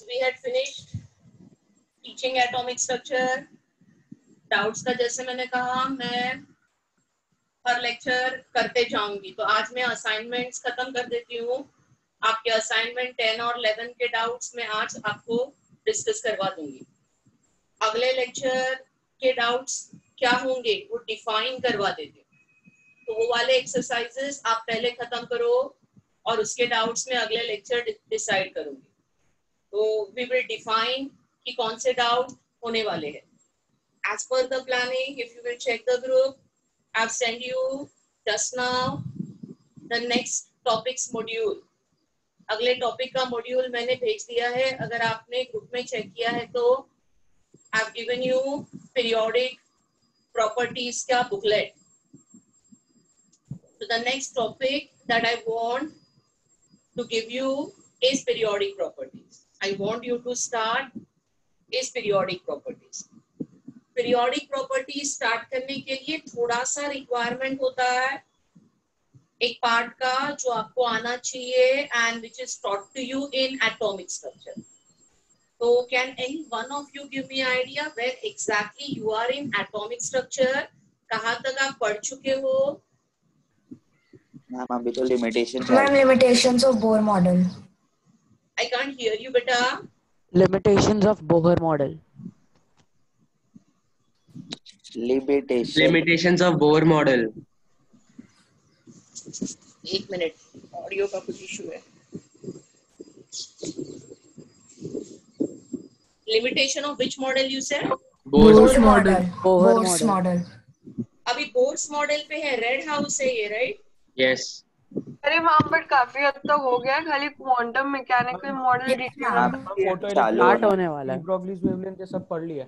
we had finished teaching atomic structure. Doubts का जैसे मैंने कहा मैं हर लेक्चर करते जाऊंगी, तो आज मैं असाइनमेंट्स खत्म कर देती हूँ। आपके असाइनमेंट 10 और 11 के डाउट्स मैं आज आपको डिस्कस करवा दूंगी। अगले लेक्चर के डाउट्स क्या होंगे वो डिफाइन करवा देती हूँ, तो वो वाले एक्सरसाइजेस आप पहले खत्म करो और उसके डाउट्स में अगले लेक्चर डिसाइड करूंगी। तो वी विल डिफाइन कि कौन से डाउट होने वाले हैं। As per the planning, if you will check the group, I've sent you just now the next topics module. अगले टॉपिक का मॉड्यूल मैंने भेज दिया है। अगर आपने ग्रुप में चेक किया है तो I've given you periodic properties का booklet. So the next topic that I want to give you is periodic properties. I want you to start is periodic properties. Periodic property start करने के लिए थोड़ा सा requirement होता है एक part का जो आपको आना चाहिए and which is taught to you in atomic structure. तो can anyone of you give me idea where exactly you are in atomic structure? कहाँ तक आप पढ़ चुके हो? मैम अभी तो limitations of Bohr model. I can't hear you बेटा। Limitations of Bohr model. limitations of Bohr model. एक मिनट, ऑडियो का कुछ इशू है। Limitation of which model you said? Bohr's model. अभी बोर्स मॉडल पे है, रेड हाउस है ये, राइट? Yes. अरे वहाँ पर काफी हद तक हो गया, खाली क्वांटम मैकेनिकल मॉडल स्टार्ट होने वाला है। ब्रोगलीज वेवलेंथ ये सब पढ़ लिया।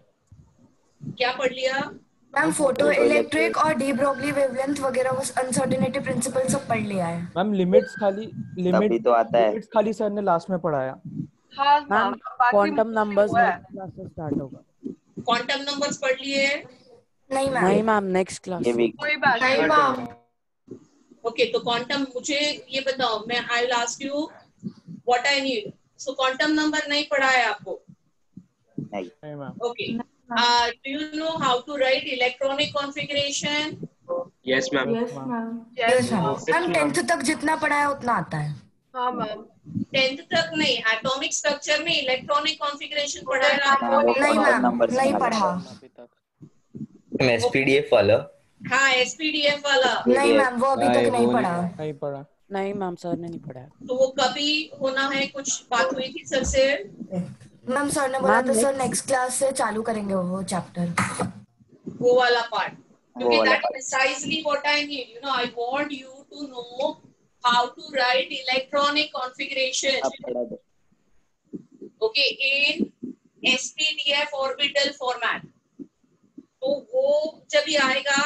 क्या पढ़ लिया मैम? फोटो इलेक्ट्रिक और डी ब्रोगली वेवलेंथ वगैरह, वो अनसर्टेनिटी प्रिंसिपल सब पढ़ लिया है। मैम लिमिट्स तो आता है। लिमिट्स खाली सर ने लास्ट में पढ़ाया। हाँ मैम क्वांटम नंबर्स क्लास से स्टार्ट होगा। क्वांटम नंबर्स पढ़ लिए? नहीं मैम नेक्स्ट क्लास। कोई बात नहीं मैम। ओके, तो क्वांटम मुझे ये बताओ, मैं I will ask you what I need. So quantum number नहीं पढ़ा है आपको? नहीं ma'am. Okay, do you know how to write electronic configuration? Yes ma'am. Ma'am 10th तक जितना पढ़ा है उतना आता है। हाँ मैम। 10th तक नहीं, एटॉमिक स्ट्रक्चर में इलेक्ट्रॉनिक कॉन्फ़िगरेशन पढ़ा है आपको? नहीं मैम, नहीं पढ़ा। SPDF वाला? हाँ, SPDF वाला। नहीं मैम, वो अभी तक नहीं पढ़ा। नहीं मैम, सर ने नहीं पढ़ाया। तो वो कभी होना है? कुछ बात हुई थी सर से? मैम सर ने बोला था सर नेक्स्ट क्लास से चालू करेंगे वो चैप्टर, वो वाला पार्ट, क्योंकि that precisely what I need. You know, I want you to know how to write electronic configuration. Okay, in SPDF orbital format. तो वो जब भी आएगा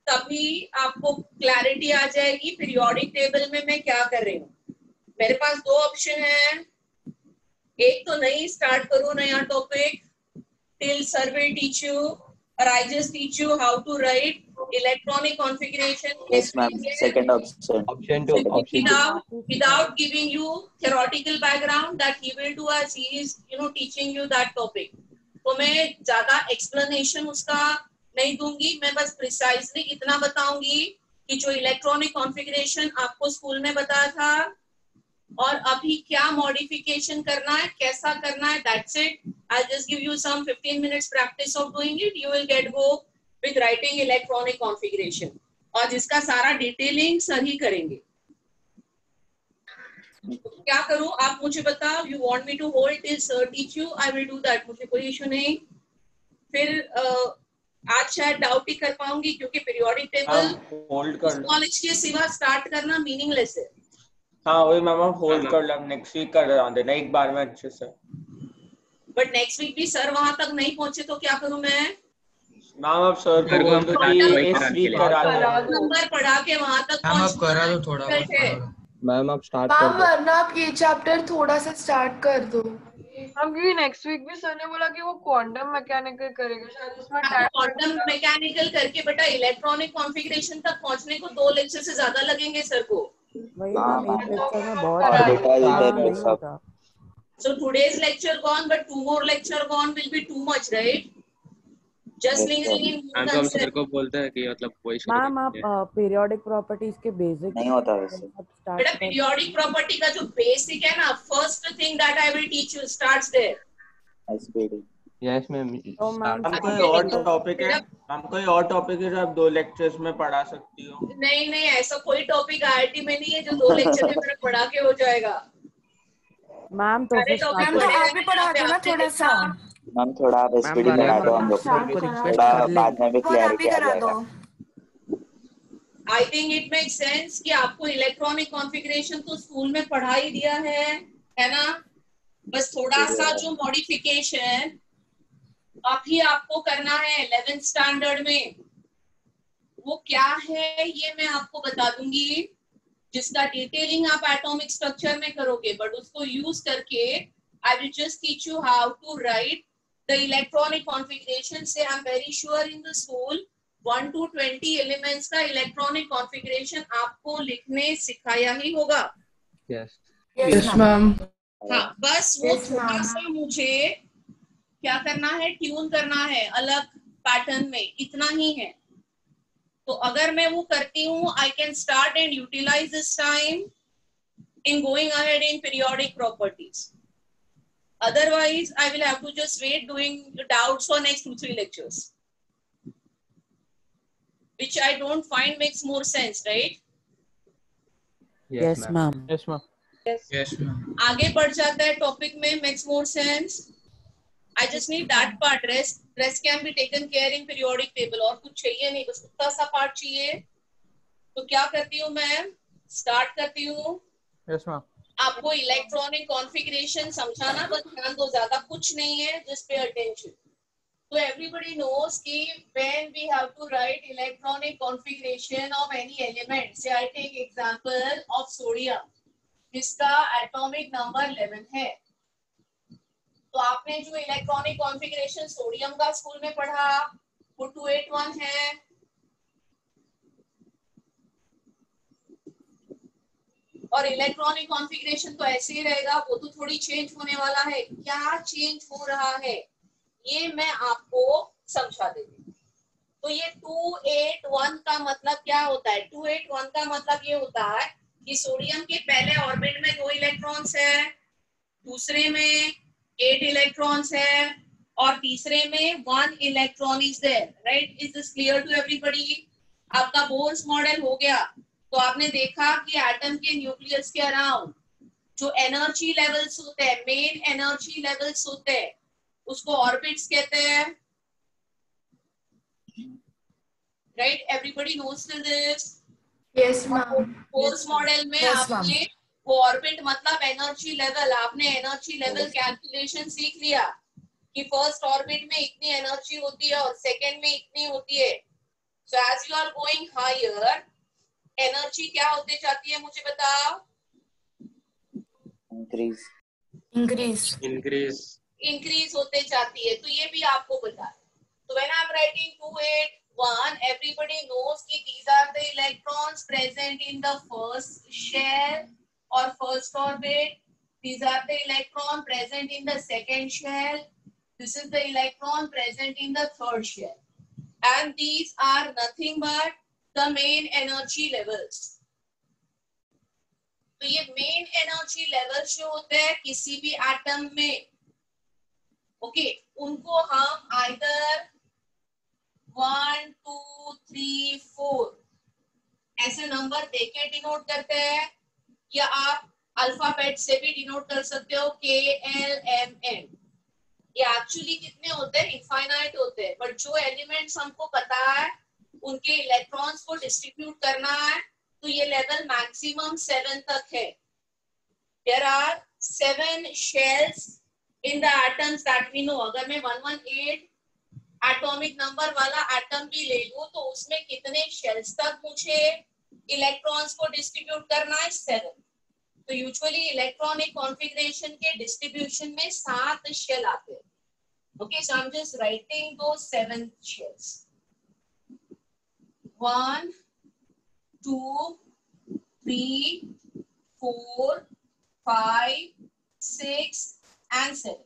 तभी आपको क्लैरिटी आ जाएगी पीरियोडिक टेबल में मैं क्या कर रही हूँ। मेरे पास दो ऑप्शन है, एक तो नहीं स्टार्ट करो नया topic till sir will teach you और I just teach you how to write electronic configuration. Yes ma'am, second option without giving you theoretical background that he will do as he is teaching you that topic. तो मैं ज्यादा explanation उसका नहीं दूंगी, मैं बस precisely इतना बताऊंगी कि जो इलेक्ट्रॉनिक कॉन्फ़िगरेशन आपको स्कूल में बताया था और अभी क्या मॉडिफिकेशन करना है, कैसा करना है, that's it. I'll just give you some 15 minutes practice of doing it. You will get go with writing electronic configuration. और जिसका सारा डिटेलिंग सर ही करेंगे। क्या करूं आप मुझे बताओ। You want me to hold till sir teach you? I will do that. मुझे कोई इशू नहीं। फिर आज शायद डाउट ही कर पाऊंगी क्योंकि पीरियोडिक टेबल होल्ड कर नॉलेज के सिवा स्टार्ट करना मीनिंगलेस है। हाँ वही मैम, होल्ड कर लो, नेक्स्ट वीक कर देना एक बार में अच्छे से। बट नेक्स्ट वीक भी सर वहां तक नहीं पहुंचे तो क्या करूं मैं? मैम अब सर को बोल दो कि इस वीक करा दो, नंबर पढ़ा के वहां तक करा दो थोड़ा। मैम आप स्टार्ट कर दो। वरना आप ये चैप्टर थोड़ा सा स्टार्ट कर दो। हम क्योंकि नेक्स्ट वीक भी सर ने बोला कि वो क्वांटम मैकेनिकल करेगा, शायद उसमें क्वांटम मैकेनिकल करके बेटा इलेक्ट्रॉनिक कॉन्फ़िगरेशन तक पहुंचने को 2 लेक्चर से ज्यादा लगेंगे सर को। वही एक लेक्चर में बहुत So today's lecture gone, but 2 more lecture gone will be too much, right? Just lingering in ma'am तो हम सर को बोलते हैं कि मतलब वही शुरू मैम आप करते हैं। पीरियोडिक प्रॉपर्टीज के बेसिक नहीं होता वैसे। बेटा पीरियोडिक प्रॉपर्टी का जो बेसिक है ना, first thing that I will teach you starts there. SPD. Yes ma'am. तो मैम हम कोई और टॉपिक है, हम कोई और टॉपिक है जो आप 2 लेक्चर्स में पढ़ा सकती हो? नहीं नहीं, ऐसा कोई टॉपिक आईआईटी में नहीं है जो 2 लेक्चर में मेरा पढ़ा के हो जाएगा। मैम तो सारे फिर टॉपिक मैम तो पढ़े आप हैं भी पढ़ा दो ना थोड़ा सा। मैम थोड़ा आप एसपीडी पढ़ा दो हम लोग को, थोड़ा बाद में भी वो आप क्लैरिटी ही आ करा दो। जाएगा। I think it make sense कि आपको इलेक्ट्रॉनिक कॉन्फ़िगरेशन तो स्कूल में पढ़ा ही दिया है ना? बस थोड़ा सा जो मॉडिफिकेशन अभी आपको करना है 11th स्टैंडर्ड में, वो क्या है ये मैं आपको बता दूंगी, जिसका डिटेलिंग आप एटॉमिक स्ट्रक्चर में करोगे, बट उसको यूज करके I will just teach you how to write the electronic configuration. Say I am very sure in the school 1 to 20 elements का इलेक्ट्रॉनिक कॉन्फ़िगरेशन आपको लिखने सिखाया ही होगा। Yes yes ma'am. हाँ, बस वो Yes, थोड़ा ma'am. सा मुझे क्या करना है, ट्यून करना है अलग पैटर्न में, इतना ही है। तो अगर मैं वो करती हूँ, I can start and utilise this time in going ahead in periodic properties. Otherwise, I will have to just wait doing the doubts for next 2-3 lectures, which I don't find makes more sense, right? Yes ma'am. Yes ma'am. Yes ma'am. आगे बढ़ जाता है topic में, makes more sense. I just need that part. Rest can be taken care in periodic table. और कुछ चाहिए नहीं, बस उतना सा पार्ट चाहिए। तो क्या करती हूँ मैं, स्टार्ट करती हूँ। Yes ma'am. आपको इलेक्ट्रॉनिक कॉन्फ़िगरेशन समझाना, बस ध्यान दो, ज्यादा कुछ नहीं है, जस्ट पे अटेंशन। तो एवरीबॉडी नोस कि when we have to write electronic configuration of any element, say I take example of sodium, जिसका एटॉमिक नंबर 11 है। तो आपने जो इलेक्ट्रॉनिक कॉन्फ़िगरेशन सोडियम का स्कूल में पढ़ा वो 281 है। और इलेक्ट्रॉनिक कॉन्फ़िगरेशन तो ऐसे ही रहेगा, वो तो थोड़ी चेंज होने वाला है। क्या चेंज हो रहा है ये मैं आपको समझा देती हूँ। तो ये 281 का मतलब क्या होता है? 281 का मतलब ये होता है कि सोडियम के पहले ऑर्बिट में 2 इलेक्ट्रॉन्स है, दूसरे में 8 इलेक्ट्रॉन्स है, और तीसरे में 1 electron is there, right? Is this clear to everybody? आपका बोर्स मॉडल हो गया। तो आपने देखा कि एटम के न्यूक्लियस के अराउंड जो एनर्जी लेवल्स होते हैं, मेन एनर्जी लेवल्स होते हैं, उसको ऑर्बिट्स कहते हैं, right? Everybody knows this? Yes ma'am. Bohr's model में Yes, ma'am. आपने वो ऑर्बिट मतलब एनर्जी लेवल, आपने एनर्जी लेवल कैलकुलेशन सीख लिया कि फर्स्ट ऑर्बिट में इतनी एनर्जी होती है और सेकंड में इतनी होती है। So as you are going higher, energy क्या होते जाती है, मुझे बताओ? इंक्रीज इंक्रीज होते जाती है। तो ये भी आपको बता। तो when I am writing 281, everybody knows कि these are the electrons present in the first shell or first orbit. These are the electron present in the second shell. This is the electron present in the third shell. And these are nothing but the main energy levels. तो ये main energy levels जो होते हैं किसी भी atom में, okay, उनको हम आइदर 1 2 3 4 ऐसे नंबर देके डिनोट करते हैं, या आप अल्फाबेट से भी डिनोट कर सकते हो, KLMN। ये एक्चुअली कितने होते हैं? इनफाइनाइट होते हैं, बट जो एलिमेंट्स हमको पता है उनके इलेक्ट्रॉन्स को डिस्ट्रीब्यूट करना है, तो ये लेवल मैक्सिमम 7 तक है। There are 7 shells in the atoms that we know. अगर मैं 118 एटॉमिक नंबर वाला एटम भी ले लूं तो उसमें कितने शेल्स तक मुझे इलेक्ट्रॉन्स को डिस्ट्रीब्यूट करना है? 7। तो यूजुअली इलेक्ट्रॉनिक कॉन्फ़िगरेशन के डिस्ट्रीब्यूशन में 7 शेल आते हैं। Okay, so I am just writing दो 7 shells. 1 2 3 4 5 6 and 7.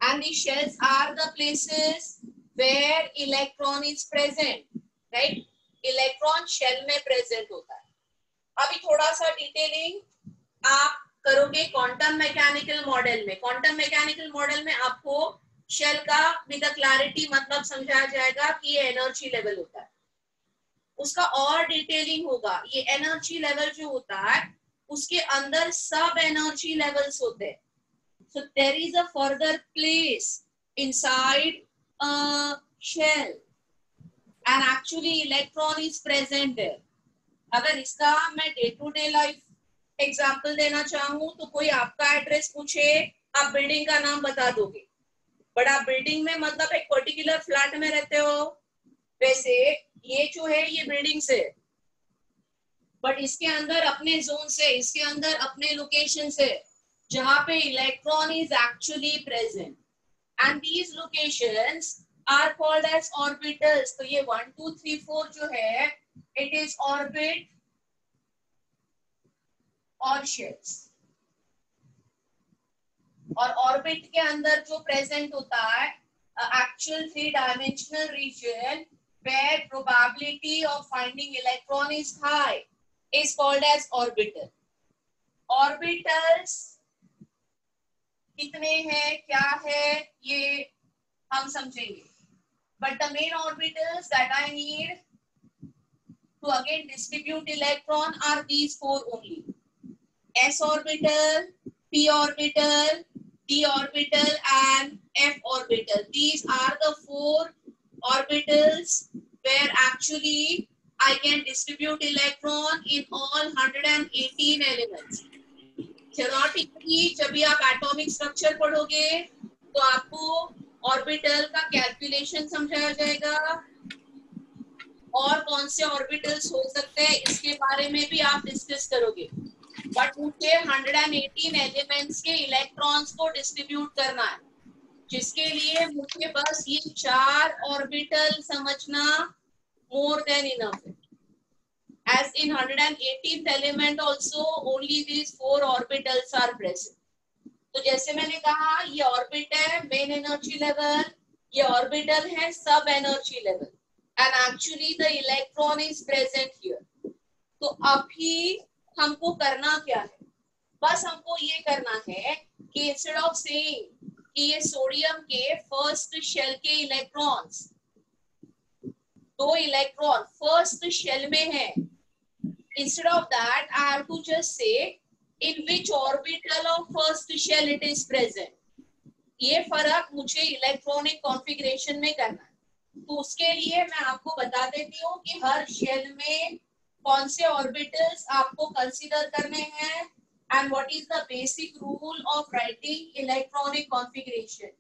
And the shells are the places where electron is present, right? Electron shell में present होता है. अभी थोड़ा सा डिटेलिंग आप करोगे क्वांटम मैकेनिकल मॉडल में. क्वांटम मैकेनिकल मॉडल में आपको शेल का विद क्लैरिटी मतलब समझाया जाएगा कि ये एनर्जी लेवल होता है. उसका और डिटेलिंग होगा. ये एनर्जी लेवल जो होता है उसके अंदर सब एनर्जी लेवल्स होते हैं. So there is a further place inside a shell and actually electron is present there. अगर इसका मैं day to day life example देना चाहूँ तो कोई आपका एड्रेस पूछे, आप बिल्डिंग का नाम बता दोगे, बट आप बिल्डिंग में मतलब एक पर्टिकुलर फ्लैट में रहते हो. वैसे ये जो है ये बिल्डिंग से, बट इसके अंदर अपने जोन से, इसके अंदर अपने लोकेशन से जहां पे electron is actually present. And these locations are called as orbitals. तो ये 1 2 3 4 जो है इट इज ऑर्बिट और शेल्स. और ऑर्बिट के अंदर जो प्रेजेंट होता है actual 3 dimensional region where probability of finding electron is high is called as orbital. Orbitals कितने हैं, क्या है, ये हम समझेंगे. But the main orbitals that I need to again distribute electron are these 4 only. S orbital, p orbital, d orbital and f orbital. These are the 4 orbitals where actually I can distribute electron in all 118 elements. Theoretically, जब भी आप atomic structure पढ़ोगे तो आपको orbital का calculation समझाया जाएगा और कौन से ऑर्बिटल्स हो सकते हैं इसके बारे में भी आप डिस्कस करोगे. बट मुझे 118 एलिमेंट्स के इलेक्ट्रॉन्स को डिस्ट्रीब्यूट करना है, जिसके लिए मुझे बस ये 4 ऑर्बिटल समझना more than enough. As in 118th element also only these 4 orbitals are present. तो जैसे मैंने कहा ये ऑर्बिट है मेन एनर्जी लेवल, ये ऑर्बिटल है सब energy level, and actually the electron is present here. तो अभी हमको करना क्या है, बस हमको ये करना है कि इंस्टेड ऑफ सेइंग कि ये सोडियम के फर्स्ट शेल के इलेक्ट्रॉन्स 2 इलेक्ट्रॉन फर्स्ट शेल में है, instead of that I have to just say in which orbital of first shell it is present. ये फर्क मुझे इलेक्ट्रॉनिक कॉन्फ़िगरेशन में करना है. तो उसके लिए मैं आपको बता देती हूँ कि हर शेल में कौन से ऑर्बिटल्स आपको कंसीडर करने हैं and what is the basic rule of writing electronic configuration,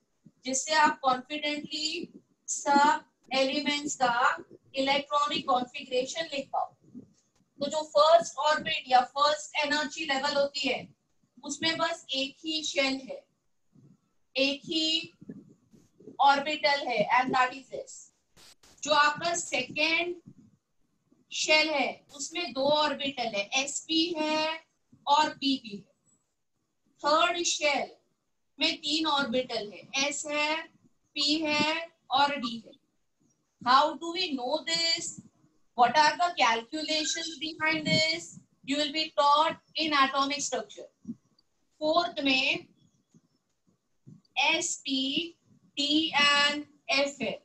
जिससे आप कॉन्फिडेंटली सब एलिमेंट्स का इलेक्ट्रॉनिक कॉन्फ़िगरेशन लिख पाओ. तो जो फर्स्ट ऑर्बिट या फर्स्ट एनर्जी लेवल होती है उसमें बस एक ही शेल है, एक ही ऑर्बिटल है एंड दैट इज दिस. जो आपका सेकेंड शेल है उसमें 2 ऑर्बिटल है, sp है और pp है. थर्ड शेल में 3 ऑर्बिटल है, s है, p है और d है. How do we know this? What are the calculations behind this? You will be taught in atomic structure. Fourth में S, P, T and F है.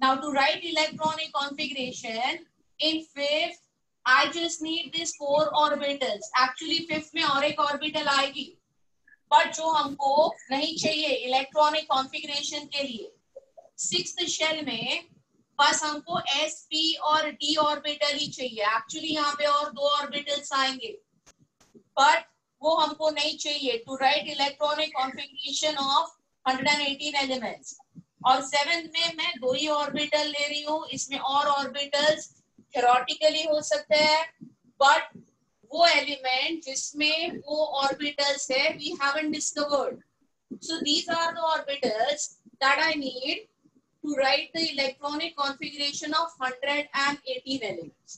Now to write electronic configuration in fifth, I just need these 4 orbitals. Actually fifth में और एक orbital आएगी, but जो हमको नहीं चाहिए electronic configuration के लिए. Sixth shell में बस हमको s, p और d ऑर्बिटल ही चाहिए. एक्चुअली यहाँ पे और 2 ऑर्बिटल्स आएंगे, बट वो हमको नहीं चाहिए to write electronic configuration of 118 elements. और 7th में मैं 2 ही ऑर्बिटल ले रही हूँ. इसमें और ऑर्बिटल्स थ्योरेटिकली हो सकते हैं, बट वो एलिमेंट जिसमें वो ऑर्बिटल्स है we haven't discovered. So these are the orbitals that I need to write the electronic configuration of 118 elements.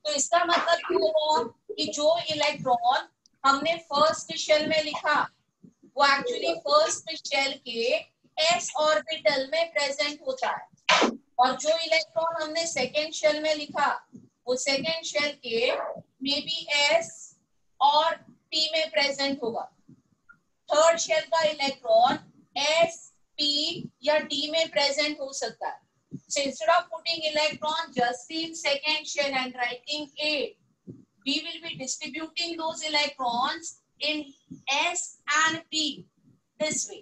तो इसका मतलब क्या हुआ कि जो इलेक्ट्रॉन हमने फर्स्ट शेल में लिखा वो एक्चुअली फर्स्ट शेल के s ऑर्बिटल में प्रेजेंट होता है, और जो इलेक्ट्रॉन हमने सेकेंड शेल में लिखा वो सेकेंड शेल के मे बी s और p में प्रेजेंट होगा। थर्ड शेल का इलेक्ट्रॉन s, p या d में प्रेजेंट हो सकता है। So instead of putting electron just in second shell and writing 8, we will be distributing those electrons in s and p this way.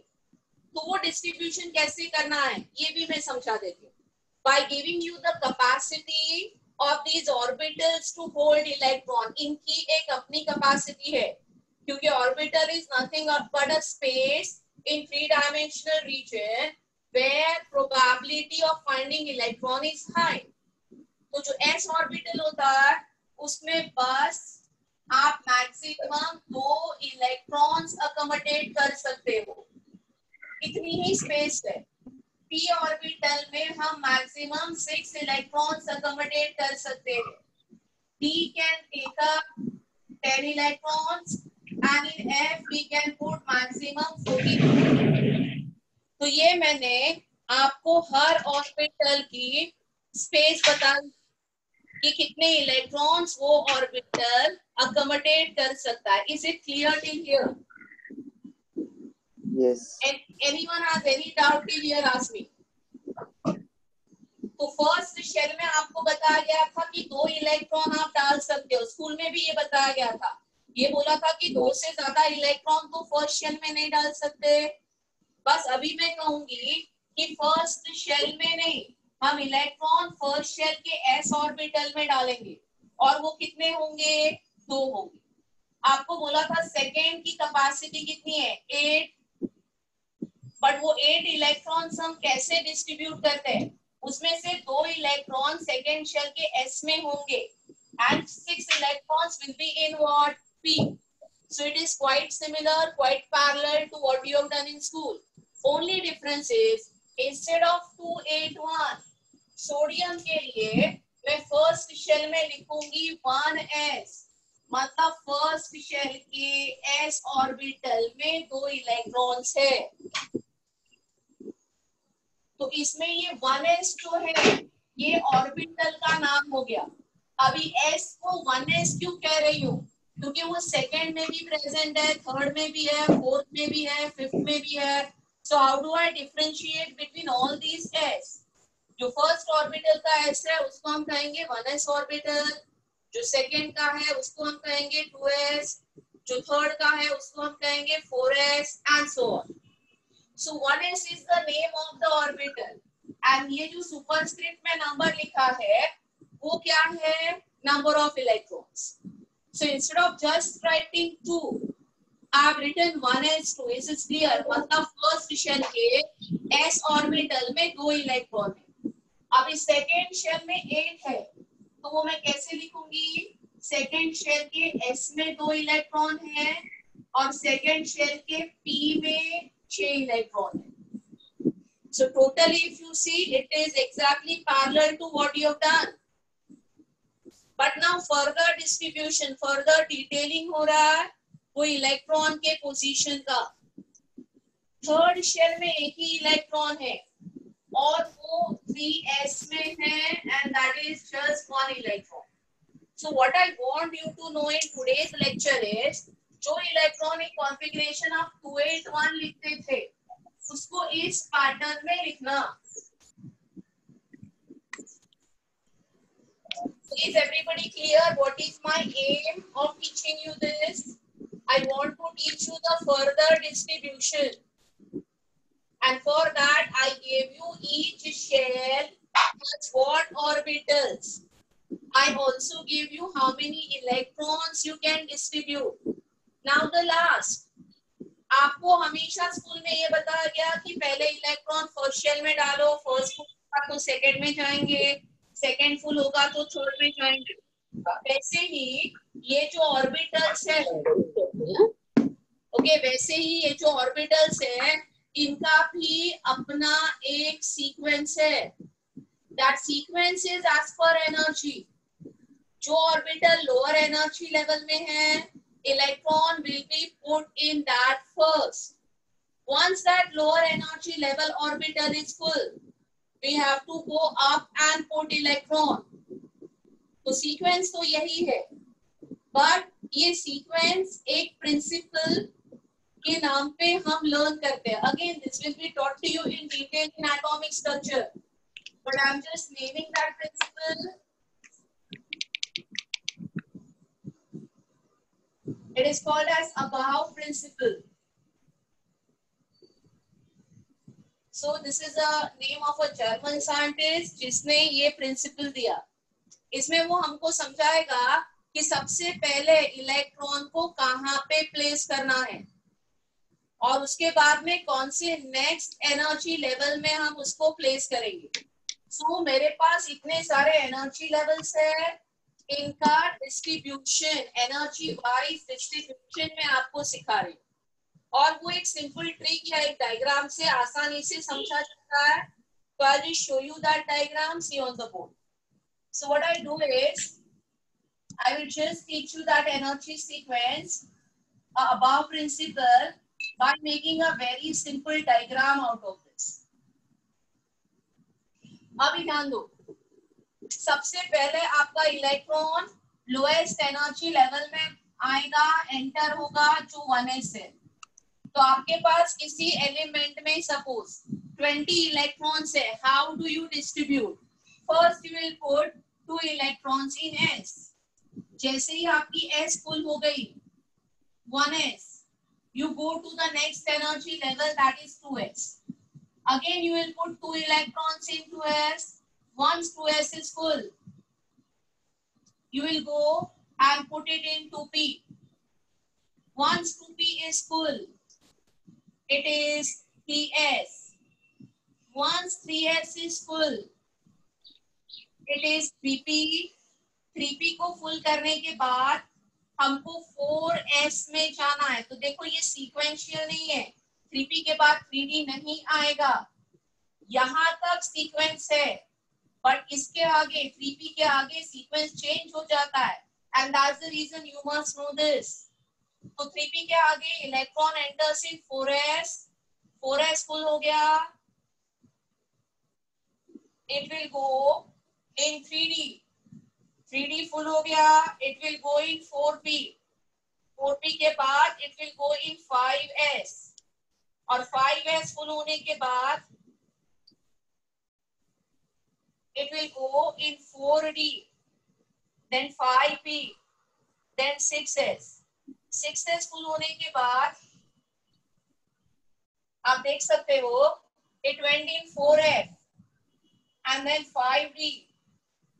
तो वो distribution कैसे करना है ये भी मैं समझा देती हूँ। By giving you the capacity of these orbitals to hold electron, इनकी एक अपनी capacity है, क्योंकि orbital is nothing but a space in three-dimensional region where probability of finding electron is high. तो जो s orbital होता है उसमें बस आप मैक्सिमम 2 इलेक्ट्रॉन्स अकोमोडेट कर सकते हो, इतनी ही स्पेस है। p ऑर्बिटल में हम मैक्सिमम 6 इलेक्ट्रॉन्स अकोमोडेट कर सकते हैं। d can take up 10 electrons and in f we can put maximum 14। तो ये मैंने आपको हर ऑर्बिटल की स्पेस बताई कि कितने इलेक्ट्रॉन्स वो ऑर्बिटल अकोमोडेट कर सकता है। Is it clear till here? Yes. Anyone has any doubt till here? Ask me. तो फर्स्ट शेल में आपको बताया गया था कि 2 इलेक्ट्रॉन आप डाल सकते हो, स्कूल में भी ये बताया गया था। ये बोला था कि 2 से ज्यादा इलेक्ट्रॉन तो फर्स्ट शेल में नहीं डाल सकते। बस अभी मैं कहूंगी कि फर्स्ट शेल में नहीं, हम इलेक्ट्रॉन फर्स्ट शेल के s ऑर्बिटल में डालेंगे, और वो कितने होंगे? 2 होंगे। आपको बोला था सेकेंड की कैपेसिटी कितनी है? 8, बट वो 8 इलेक्ट्रॉन्स हम कैसे डिस्ट्रीब्यूट करते हैं? उसमें से 2 इलेक्ट्रॉन सेकेंड शेल के s में होंगे and 6 electrons will be in what? p. So it is quite similar, quite parallel to what you have done in school. Only difference is instead of 281 sodium के लिए मैं first shell में लिखूंगी 1s, मतलब first shell के s orbital में 2 electrons है। तो इसमें ये 1s जो है ये ऑर्बिटल का नाम हो गया। अभी s को 1s क्यों कह रही हूँ? क्योंकि वो सेकेंड में भी प्रेजेंट है, थर्ड में भी है, फोर्थ में भी है, फिफ्थ में भी है। So how do I differentiate between all these s? जो फर्स्ट ऑर्बिटल का s है उसको हम कहेंगे 1s ऑर्बिटल, जो सेकेंड का है उसको हम कहेंगे 2s, जो थर्ड का है उसको हम कहेंगे 4s and so on. So 1s is the name of the orbital, and ये जो सुपरस्क्रिप्ट में नंबर लिखा है वो क्या है? Number of electrons. So instead of just writing 2, I have written 1s2. Is it clear? मतलब फर्स्ट शेल के s ऑर्बिटल में 2 इलेक्ट्रॉन है। अब इस सेकेंड शेल में 8 है, तो वो मैं कैसे लिखूंगी? सेकेंड शेल के s में 2 इलेक्ट्रॉन है और सेकेंड शेल के p में 6 इलेक्ट्रॉन है। So totally if you see it is exactly parallel to what you have done. But now further distribution, further detailing हो रहा है वो इलेक्ट्रॉन के पोजीशन का। थर्ड शेल में एक ही इलेक्ट्रॉन है और वो 3s में है and that is just 1 electron. So what I want you to know in today's lecture is जो इलेक्ट्रॉनिक कॉन्फ़िगरेशन आप 281 लिखते थे उसको इस पैटर्न में लिखना। Is everybody clear what is my aim of teaching you this? I want to teach you the further distribution, and for that I gave you each shell has what orbitals. I also give you how many electrons you can distribute. Now the last, आपको हमेशा school में ये बताया गया कि पहले electron first shell में डालो, फर्स्ट फुल होगा तो सेकेंड में जाएंगे, सेकेंड फुल होगा तो थर्ड में जाएंगे। वैसे ही ये जो ऑर्बिटल्स है, ओके, वैसे ही ये जो ऑर्बिटल्स है इनका भी अपना एक सीक्वेंस है। That sequence is as per energy. जो ऑर्बिटल लोअर एनर्जी लेवल में है, electron will be put in that first, Once that lower energy level orbital is full, we have to go up and put electron. तो sequence तो यही है, but ये sequence एक principal के नाम पे हम लर्न करते हैं. Again this will be taught to you in detail in atomic structure, but I am just naming that principle. It is called as Above principle. So this is a name of a German scientist जिसने ये principal दिया. इसमें वो हमको समझाएगा कि सबसे पहले electron को कहाँ पे प्लेस करना है और उसके बाद में कौन से नेक्स्ट एनर्जी लेवल में हम उसको प्लेस करेंगे. So मेरे पास इतने सारे एनर्जी लेवल्स है, इनका डिस्ट्रीब्यूशन एनर्जी वाइज डिस्ट्रीब्यूशन में आपको सिखा रही हूँ, और वो एक सिंपल ट्रिक या एक डायग्राम से आसानी से समझा जाता है. तो I will show you that diagram, see on the board. So what I do is I will just teach you that energy sequence above principle by making a very simple diagram out of this. अभी ध्यान दो, सबसे पहले आपका electron lowest energy level में आएगा, enter होगा जो 1s है. तो आपके पास किसी एलिमेंट में सपोज 20 इलेक्ट्रॉन्स है. How do you distribute? First you will put 2 electrons in s. जैसे ही आपकी s फुल हो गई 1s, you go to the next energy level, that is 2s. Again you will put 2 electrons in 2s. Once 2s is full, you will go and put it in 2p. Once 2p is full, it is 3s. Once 3s is full, it is 3p. 3p को full करने के बाद हमको 4s में जाना है. तो देखो ये सीक्वेंशियल नहीं है, 3p के बाद 3d नहीं आएगा, यहाँ तक सीक्वेंस है, बट इसके आगे 3p के आगे सीक्वेंस चेंज हो जाता है. And that's the reason you must know this. तो 3p के आगे electron enters in 4s. 4s full हो गया, it will go in 3d. 3d full हो गया, it will go in 4p. 4p के बाद it will go in 5s, और 5s फुल होने के बाद it will go in 4d, then 5p, then 6s. 6s full होने के बाद आप देख सकते हो it went in 4f and then 5d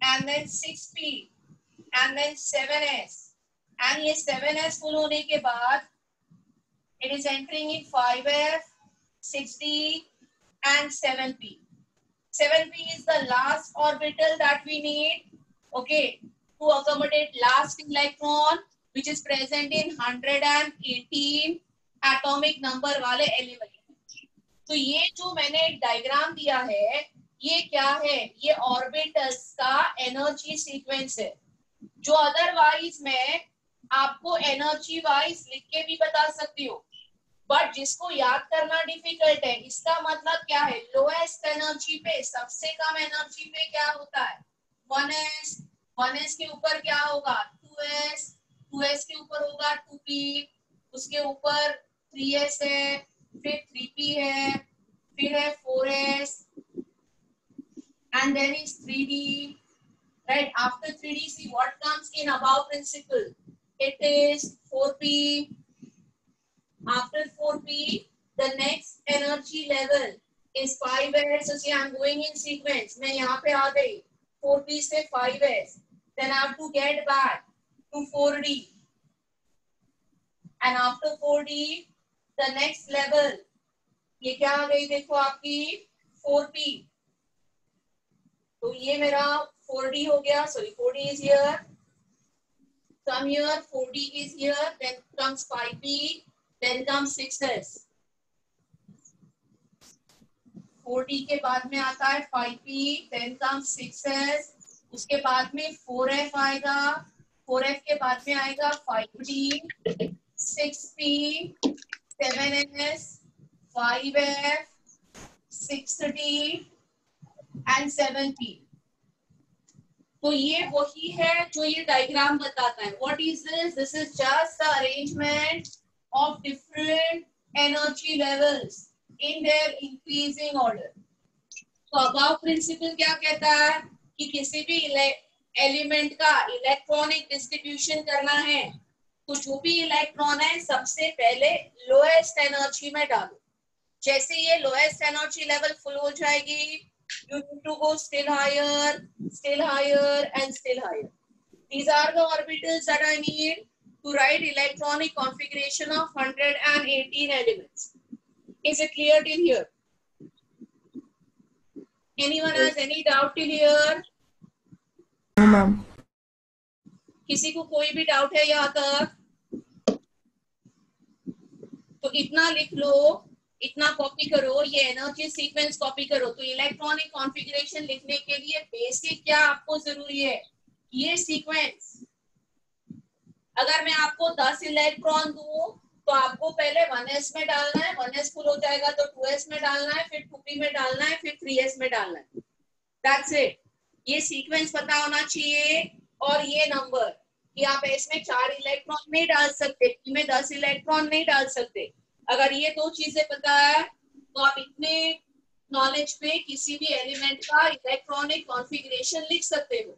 and then 6p and then 7s, and ये 7s फुल होने के बाद it is entering in 5f, 6d and 7p. 7p is the last orbital that we need, okay, to accommodate last electron which is present in 118 atomic number वाले element. तो ये जो मैंने diagram दिया है ये क्या है? ये ऑर्बिटल्स का एनर्जी सीक्वेंस है, जो अदरवाइज मैं आपको एनर्जी वाइज लिख के भी बता सकती हूँ, बट जिसको याद करना डिफिकल्ट है. इसका मतलब क्या है? लोएस्ट एनर्जी पे, सबसे कम एनर्जी पे क्या होता है? 1s. 1s के ऊपर क्या होगा? 2s. 2s के ऊपर होगा 2p. उसके ऊपर 3s है, फिर 3p है, फिर है 4s, and then is 3d. Right? After 3d, see what comes in above principle. It is 4p. After 4p, the next energy level is 5s. So see, I'm going in sequence. मैं यहाँ पे आ गई 4p से 5s. Then I have to get back to 4d. And after 4d, the next level, ये क्या आ गई? देखो आपकी 4p. तो ये मेरा 4d हो गया. Sorry, 4d is here. Come here, 4d is here. Then comes 5p. Then comes 6s. 4d के बाद में आता है 5p. Then comes 6s. उसके बाद में 4f आएगा. 4f के बाद में आएगा 5d, 6p, 7s, 5F, 6D and 7P. तो ये वही है जो ये डायग्राम बताता है. What is this? This is just the arrangement of different energy levels in their increasing order. तो अबाव प्रिंसिपल क्या कहता है कि किसी भी एलिमेंट का इलेक्ट्रॉनिक डिस्ट्रीब्यूशन करना है तो जो भी इलेक्ट्रॉन है सबसे पहले लोएस्ट एनर्जी में डालो. जैसे ये लोएस्ट एनर्जी लेवल फुल हो जाएगी, you need to go still higher and still higher. These are the orbitals that I need to write electronic configuration of 118 elements. Is it clear till here? Anyone has any doubt till here? No, ma'am. किसी को कोई भी doubt है यहाँ तक? तो इतना लिख लो, इतना कॉपी करो, ये एनर्जी सीक्वेंस कॉपी करो. तो इलेक्ट्रॉनिक कॉन्फ़िगरेशन लिखने के लिए बेसिक क्या आपको जरूरी है? ये सीक्वेंस. अगर मैं आपको 10 इलेक्ट्रॉन दूं तो आपको पहले 1s में डालना है, 1s फुल हो जाएगा तो 2s में डालना है, फिर 2p में डालना है, फिर 3s में डालना है. That's it. ये सीक्वेंस पता होना चाहिए. और ये नंबर कि आप इसमें 4 इलेक्ट्रॉन नहीं डाल सकते, p में 10 इलेक्ट्रॉन नहीं डाल सकते. अगर ये दो चीजें पता है तो आप इतने नॉलेज में किसी भी एलिमेंट का इलेक्ट्रॉनिक कॉन्फ़िगरेशन लिख सकते हो.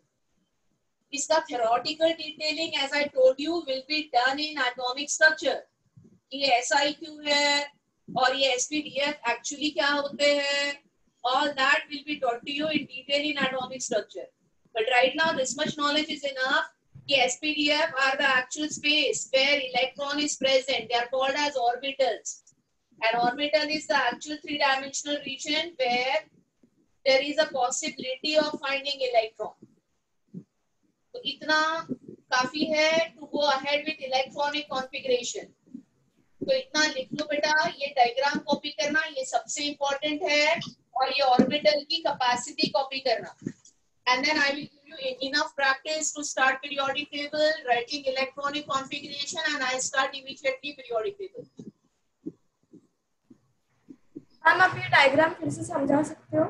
इसका theoretical detailing as I told you will be done in atomic structure. ये SI क्यों है और ये SPDF एक्चुअली क्या होते हैं, all that will be taught to you in detail in atomic structure. But right now this much knowledge is enough. कि SPDF are the actual space where electron is present. They are called as orbitals. An orbital is the actual three-dimensional region where there is a possibility of finding electron. तो इतना काफी है to go ahead with electronic configuration. तो इतना लिख लो बेटा. ये diagram copy करना ये सबसे इम्पोर्टेंट है और ये ऑर्बिटल की कैपेसिटी कॉपी करना. And then I will give you enough practice to start periodic table, writing electronic configuration, and I start immediately periodic table. Ma'am आप ये डायग्राम फिर से समझा सकते हो?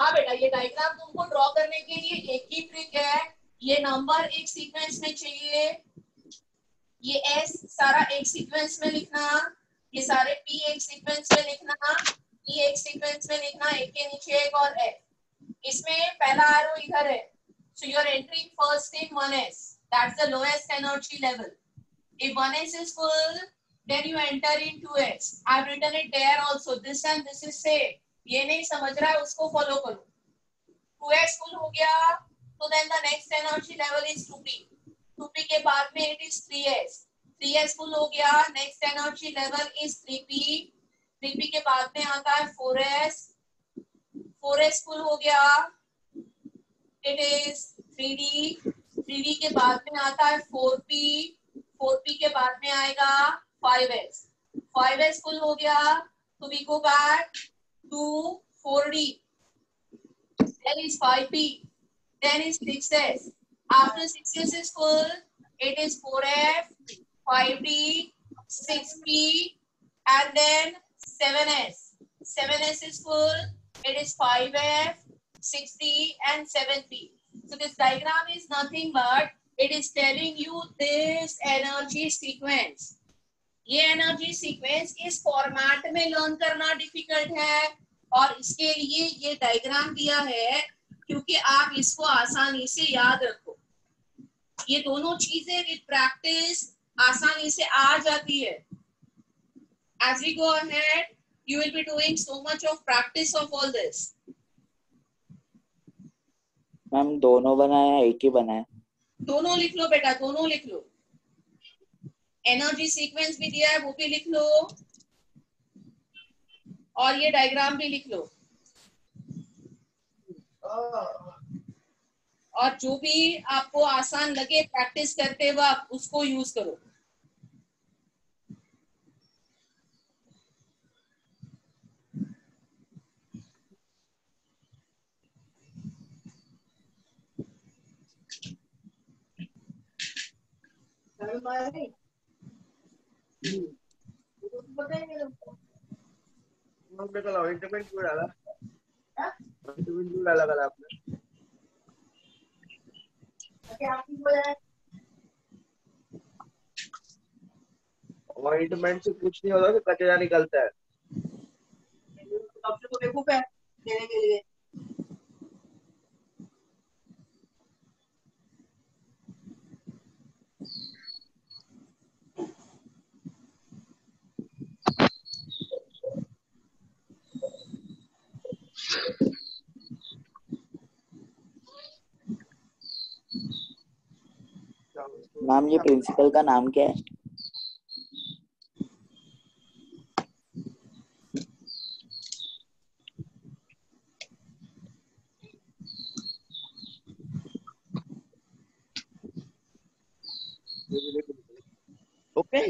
हाँ बेटा, ये डायग्राम तुमको ड्रॉ करने के लिए एक ही ट्रिक है. ये नंबर एक सीक्वेंस में चाहिए, ये S सारा एक सीक्वेंस में लिखना, ये सारे P एक सीक्वेंस में लिखना, E एक सीक्वेंस में लिखना, एक के नीचे एक और F. इसमें पहला एरो इधर है. So you are entering first in 1s. That's the lowest energy level. If 1s is full, then you enter in 2s. I've written it there also. This and this is same. ये नहीं समझ रहा है उसको follow करो. 2s full हो गया तो then the next energy level is 2p. 2p के बाद में it is 3s. 3s full हो गया, next energy level is 3p. 3p के बाद में आता है 4s. 4s full हो गया, it is 3d. 3d के बाद में आता है 4p. 4p के बाद में आएगा 5s. 5s full हो गया तो we go back to 4d. Then is 5p. Then is 6s. After 6s is full, it is 4f, 5d, 6p, and then 7s. 7s is full, it is 5f, 6d, and 7p. So this diagram is nothing but it is telling you this energy sequence. ये energy sequence इस format में learn करना difficult है और इसके लिए ये diagram दिया है क्योंकि आप इसको आसानी से याद रखो. ये दोनों चीजें विद प्रैक्टिस आसानी से आ जाती है. As we go ahead, you will be doing so much of practice of all this. Ma'am दोनों बनाया एक ही बनाया? दोनों लिख लो बेटा, दोनों लिख लो. एनर्जी सीक्वेंस भी दिया है वो भी लिख लो और ये डायग्राम भी लिख लो और जो भी आपको आसान लगे प्रैक्टिस करते वक्त उसको यूज करो. आपने कल ऑइंटमेंट क्यों डाला? ऑइंटमेंट क्यों डाला कल आपने? ऑइंटमेंट से कुछ नहीं होता, तो कचरा निकलता है। डॉक्टर को बेवकूफ है देने के लिए। मैम ये प्रिंसिपल का नाम क्या है? ओके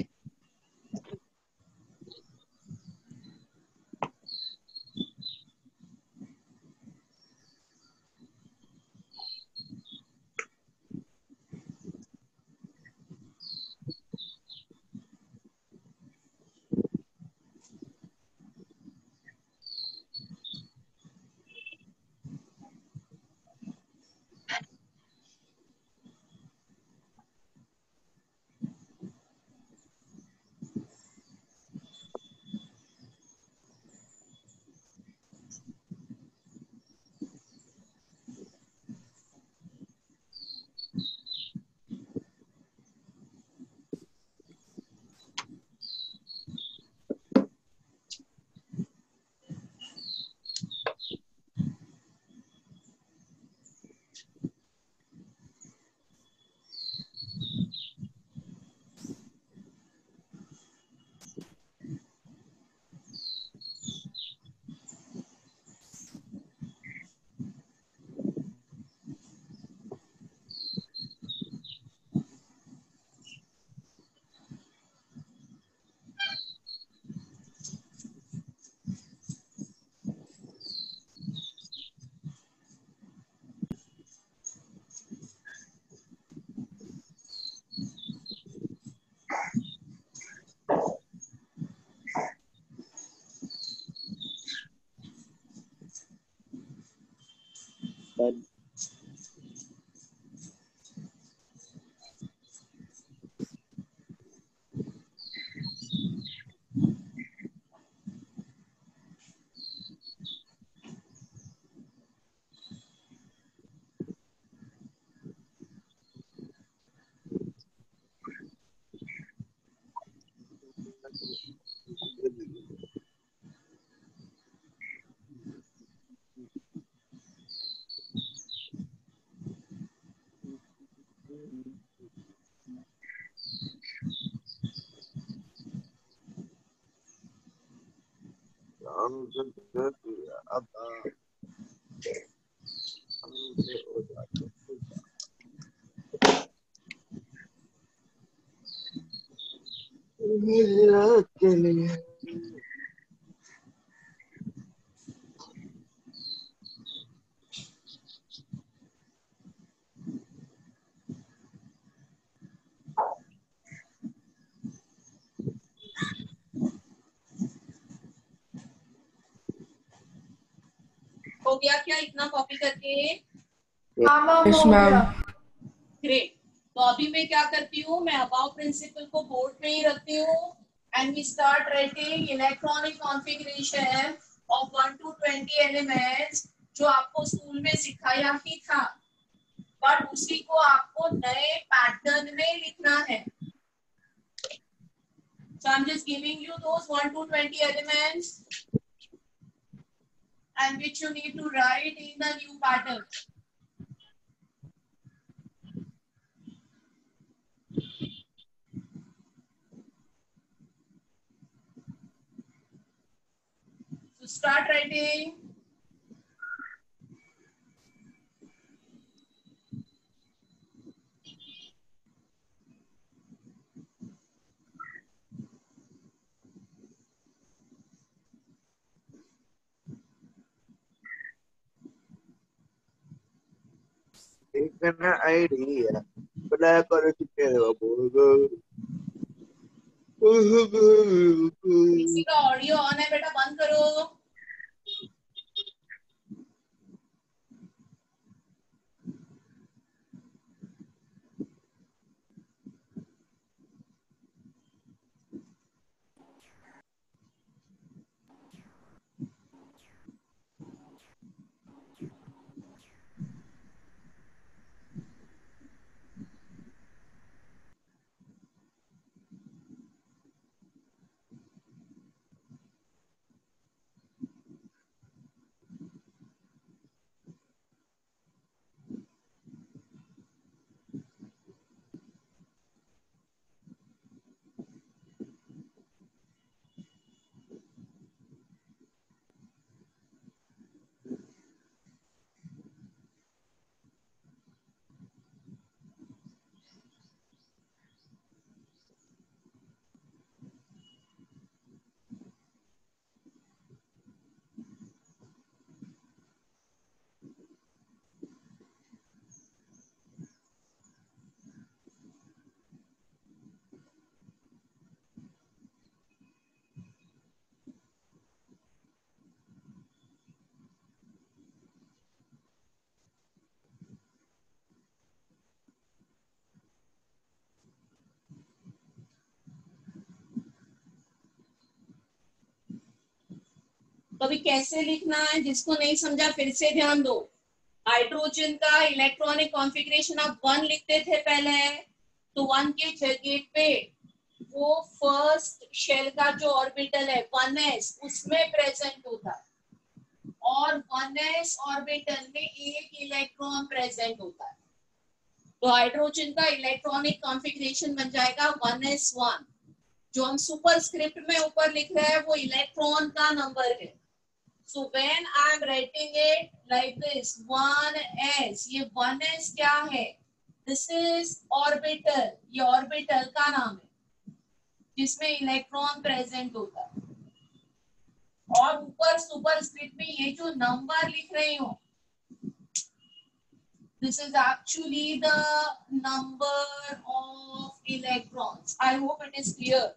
सर के लिए हो गया क्या इतना कॉपी करके? Yes ma'am. ग्रेट। तो अभी मैं क्या करती हूँ, मैं अबाउ प्रिंसिपल को बोर्ड पे ही रखती हूँ and we start writing electronic configuration of 1 to 20 elements जो आपको स्कूल में सिखाया ही था, पर उसी को आपको नए पैटर्न में लिखना है। So I'm just giving you those 1 to 20 elements and which you need to write in the new pattern. So start writing. एक ना आइडिया ब्लैक और चिट्टे बाबू किसी का ऑडियो ऑन है बेटा, बंद करो। तो अभी कैसे लिखना है, जिसको नहीं समझा फिर से ध्यान दो। हाइड्रोजन का इलेक्ट्रॉनिक कॉन्फ़िगरेशन आप 1 लिखते थे पहले, तो 1 के जगह पे वो फर्स्ट शेल का जो ऑर्बिटल है 1s उसमें प्रेजेंट होता है, और 1s ऑर्बिटल में एक इलेक्ट्रॉन प्रेजेंट होता है। तो हाइड्रोजन का इलेक्ट्रॉनिक कॉन्फ़िगरेशन बन जाएगा 1s1। जो हम सुपरस्क्रिप्ट में ऊपर लिख रहे हैं वो इलेक्ट्रॉन का नंबर है। So when I am writing it like this, 1s, ये 1s क्या है? This is orbital, ये ऑर्बिटल का नाम है जिसमें इलेक्ट्रॉन प्रेजेंट होता है। और ऊपर सुपरस्क्रिप्ट में ये जो नंबर लिख रही हूँ, this is actually the number of electrons. I hope it is clear.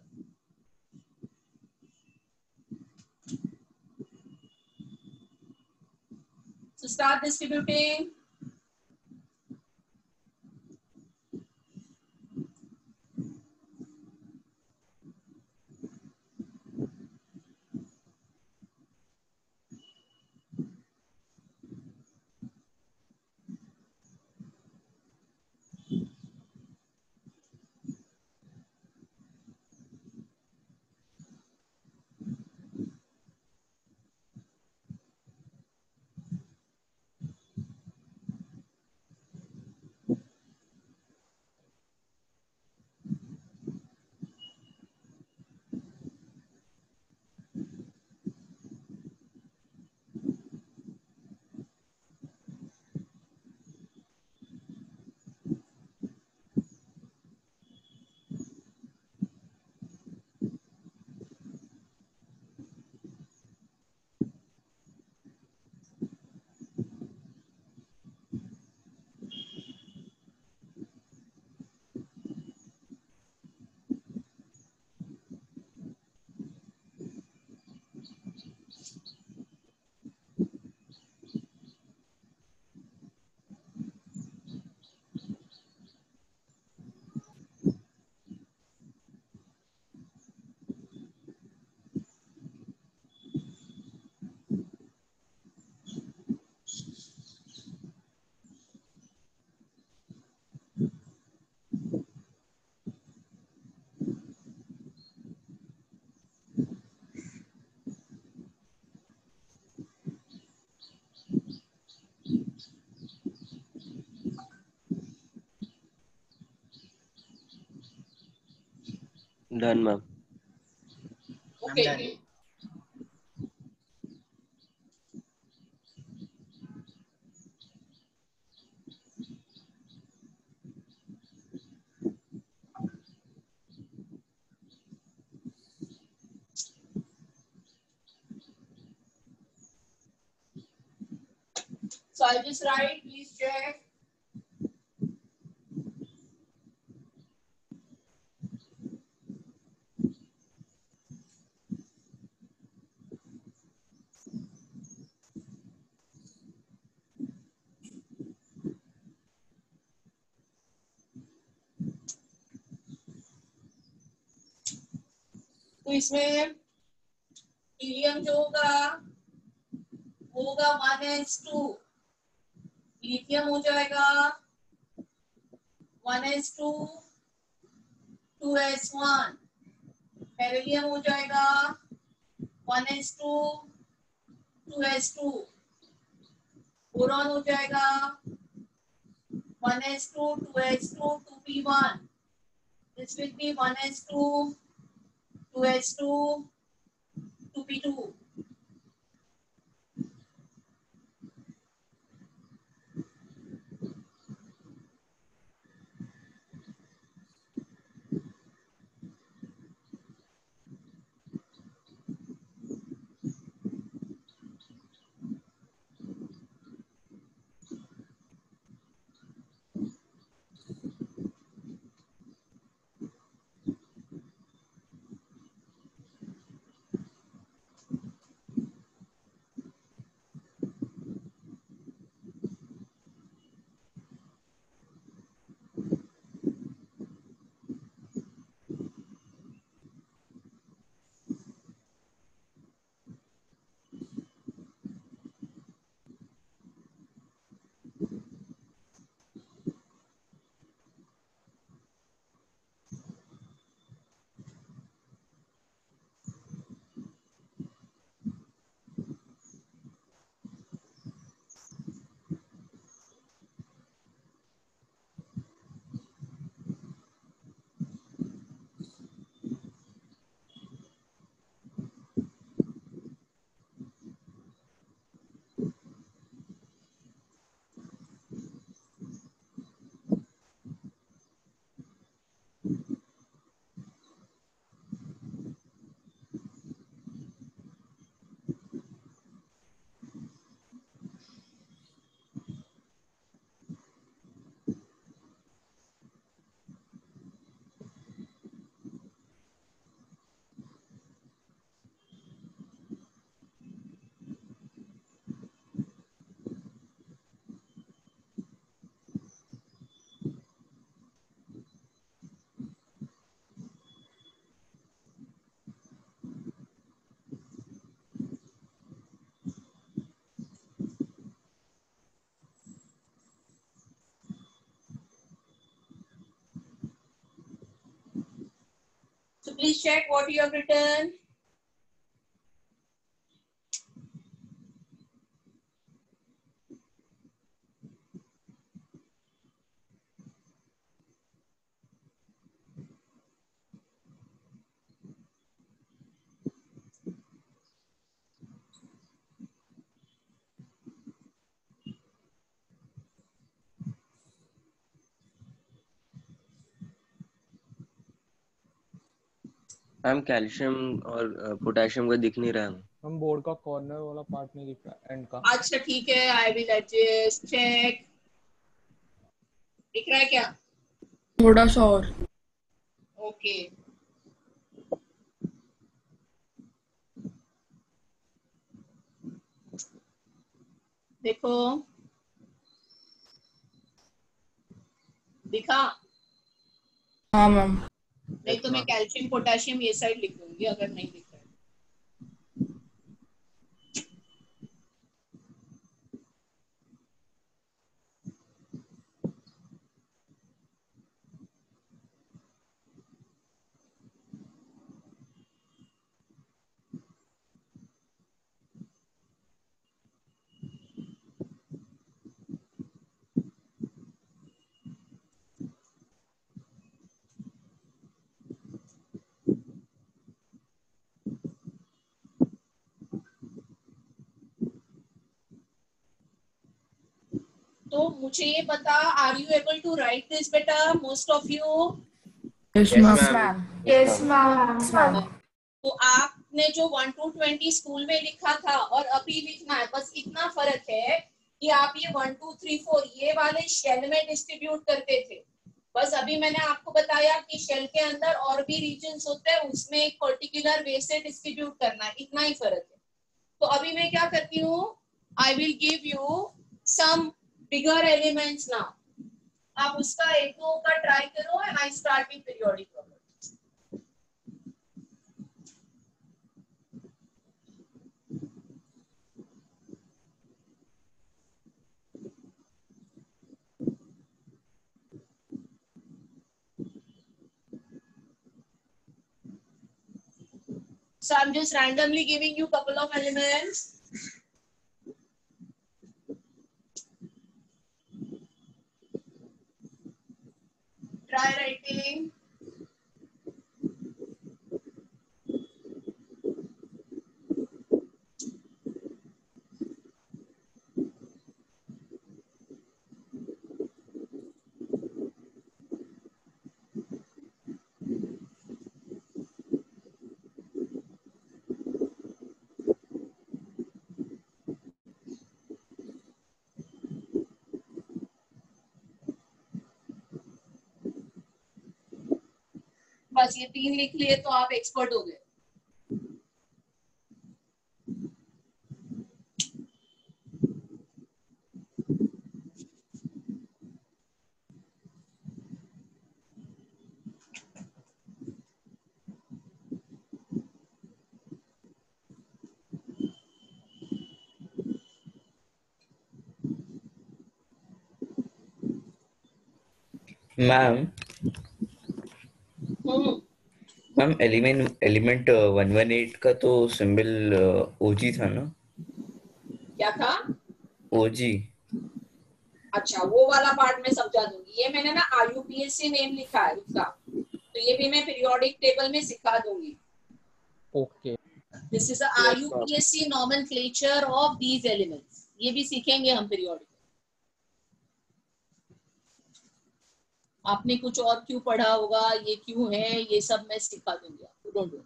So start distributing. Done, ma'am. Okay. So I'll just write, please check. तो इसमें हीलियम जो होगा वो होगा 1s2, लिथियम हो जाएगा 1s2 2s1, बेरिलियम हो जाएगा 1s2 2s2, बोरॉन हो जाएगा 1s2 2s2 2p1, this will be 1s2 2s2 2p2. So please check what you have written. Ma'am calcium और पोटेशियम का दिख नहीं रहा है। हम बोर्ड का कॉर्नर वाला पार्ट नहीं दिख रहा एंड का। अच्छा ठीक है, आई विल एडजस्ट, चेक। दिख रहा है क्या? थोड़ा सा और। ओके देखो, दिखा? हाँ मैम। नहीं तो मैं कैल्शियम पोटेशियम ये साइड लिख दूंगी अगर नहीं दिख रहा है। तो मुझे ये बता, are you able to write this बेटा, most of you? Yes ma'am. Yes ma'am. तो आपने जो 1 to 20 स्कूल में लिखा था और अभी लिखना है, बस इतना फर्क है कि आप ये 1 2 3 4 ये वाले शेल में डिस्ट्रीब्यूट करते थे। बस अभी मैंने आपको बताया कि शेल के अंदर और भी रीजन्स होते हैं, उसमें एक पर्टिकुलर वे से डिस्ट्रीब्यूट करना है, इतना ही फर्क है। तो अभी मैं क्या करती हूँ, I will give you some bigger elements now. आप उसका एक दो का ट्राई करो and I start with periodic properties. So I'm just randomly giving you couple of elements. Try writing. बस ये 3 लिख लिए तो आप एक्सपर्ट हो गए. मैम मैम एलिमेंट 118 का तो सिंबल ओजी था ना? क्या था? ओजी. अच्छा, वो वाला पार्ट मैं समझा दूंगी. ये मैंने ना IUPAC नेम लिखा है उसका, तो ये भी मैं पीरियोडिक टेबल में सिखा दूंगी. Okay. This is the IUPAC nomenclature of these elements. ये भी सीखेंगे हम पीरियोडिक. आपने कुछ और क्यों पढ़ा होगा, ये क्यों है, ये सब मैं सिखा दूंगी आपको. Don't worry.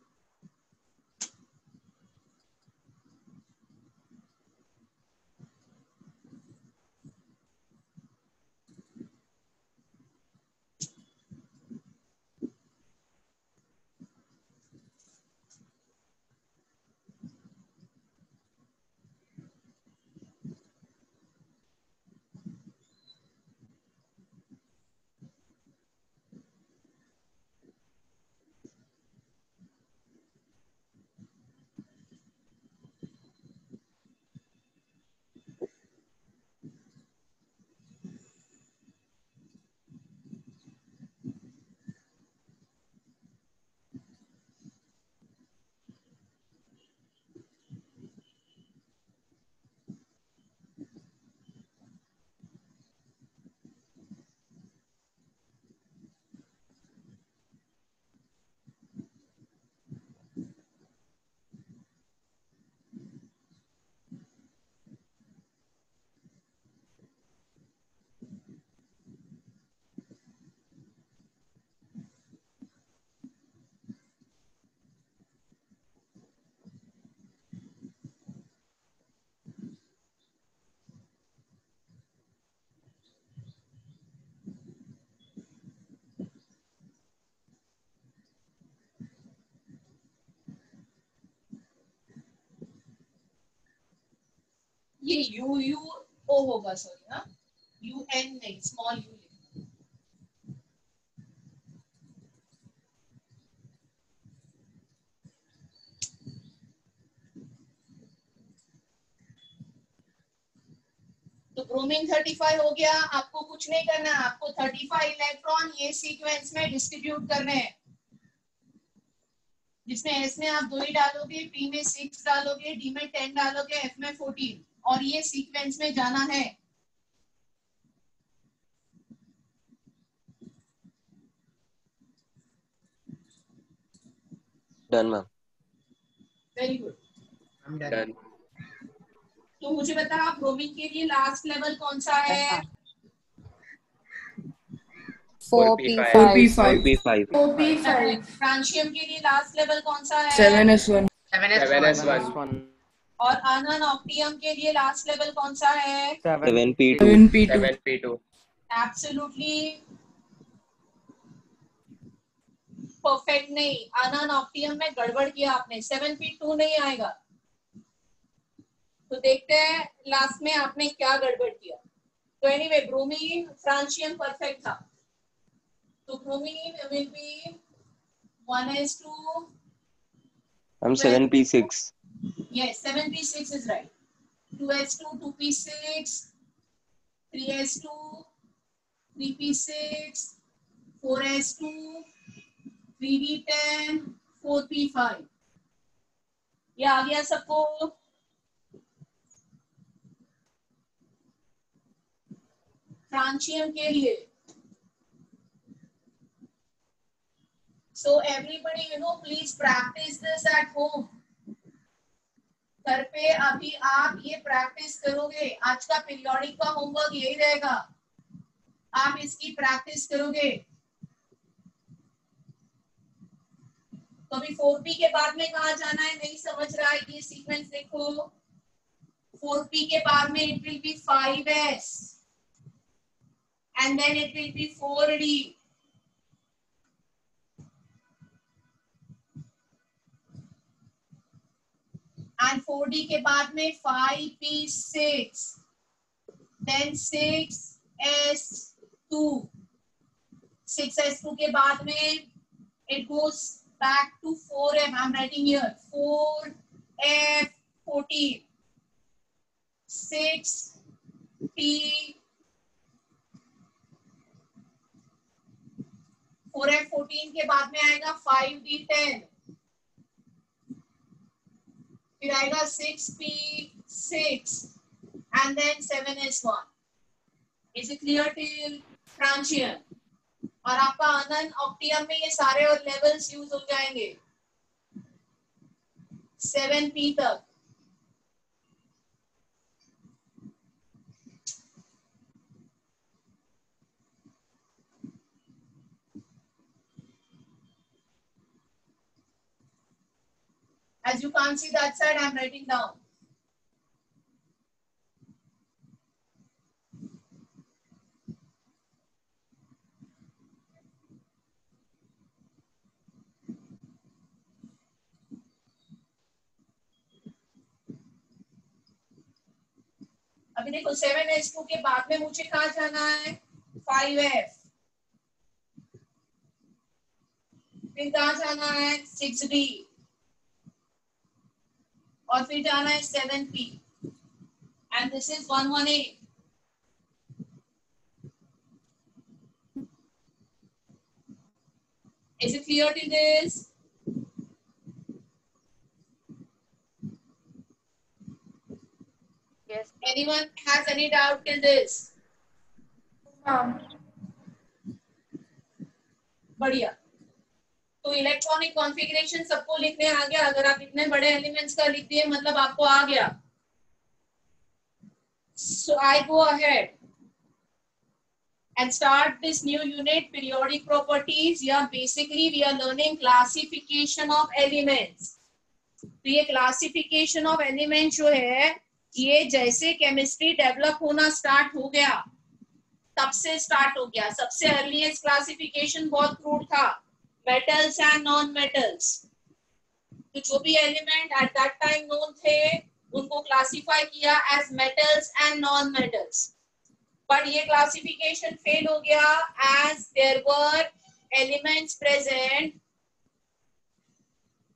ये UUO होगा, सॉरी. हाँ, UN नहीं, स्मॉल u. तो ब्रोमीन 35 हो गया. आपको कुछ नहीं करना है, आपको 35 इलेक्ट्रॉन ये सीक्वेंस में डिस्ट्रीब्यूट करने हैं. जिसमें S में आप 2 ही डालोगे, P में 6 डालोगे, D में 10 डालोगे, F में 14, और ये सीक्वेंस में जाना है. Done ma'am. Very good. Done. तो मुझे बता, ब्रोमीन के लिए लास्ट लेवल कौन सा है? 4p5. फ्रांशियम के लिए लास्ट लेवल कौन सा है? 7s1. 7s1. और अनऑक्टियम के लिए लास्ट लेवल कौन सा है? 7p2. एब्सोल्युटली परफेक्ट नहीं. अनऑक्टियम में गड़बड़ किया आपने. 7p2 नहीं आएगा. तो देखते हैं लास्ट में आपने क्या गड़बड़ किया. तो एनीवे, ब्रोमीन फ्रांशियम परफेक्ट था. तो bromine will be 1s2. I'm 7p6. Yes, 7p6 is right. 2s2, 2p6, 3s2, 3p6, 4s2, 3d10, 4p5. ये आ गया सबको? फ्रांचियम के लिए so everybody please practice this at home. घर पे अभी आप ये प्रैक्टिस करोगे, आज का पीरियोडिक का होमवर्क यही रहेगा, आप इसकी प्रैक्टिस करोगे। तो अभी 4p के बाद में कहाँ जाना है, नहीं समझ रहा है, ये सीक्वेंस देखो। 4p के बाद में it will be 5s and then it will be 4d and 4d के बाद में 5p6 then 6s2 6s2 के बाद में it goes back to 4f. I'm writing here 4f14 6p 4f14 के बाद में आएगा 5d10 फिर आएगा 6p6 and then 7s1. Is it clear till Francium? और आपका अनंत ऑक्टियम में ये सारे और लेवल्स यूज हो जाएंगे 7p तक। As you can't see that side, I'm writing down. अभी देखो 7s2 के बाद में मुझे कहाँ जाना है 5f, फिर कहाँ जाना है 6d और फिर जाना है 7p and this is 118. Is it clear to this? Yes. Anyone has any doubt till this? बढ़िया। तो इलेक्ट्रॉनिक कॉन्फ़िगरेशन सबको लिखने आ गया? अगर आप इतने बड़े एलिमेंट्स का लिख दिए मतलब आपको आ गया। So I go ahead and start this new unit, periodic properties. Yeah, basically we are learning classification of elements. तो ये classification of elements जो है ये जैसे केमिस्ट्री डेवलप होना स्टार्ट हो गया तब से स्टार्ट हो गया। सबसे अर्लीस्ट क्लासिफिकेशन बहुत क्रूड था, मेटल्स एंड नॉन मेटल्स। तो जो भी element at that time known थे उनको क्लासिफाई किया as metals and non metals. But ये क्लासिफिकेशन फेल हो गया as there were elements present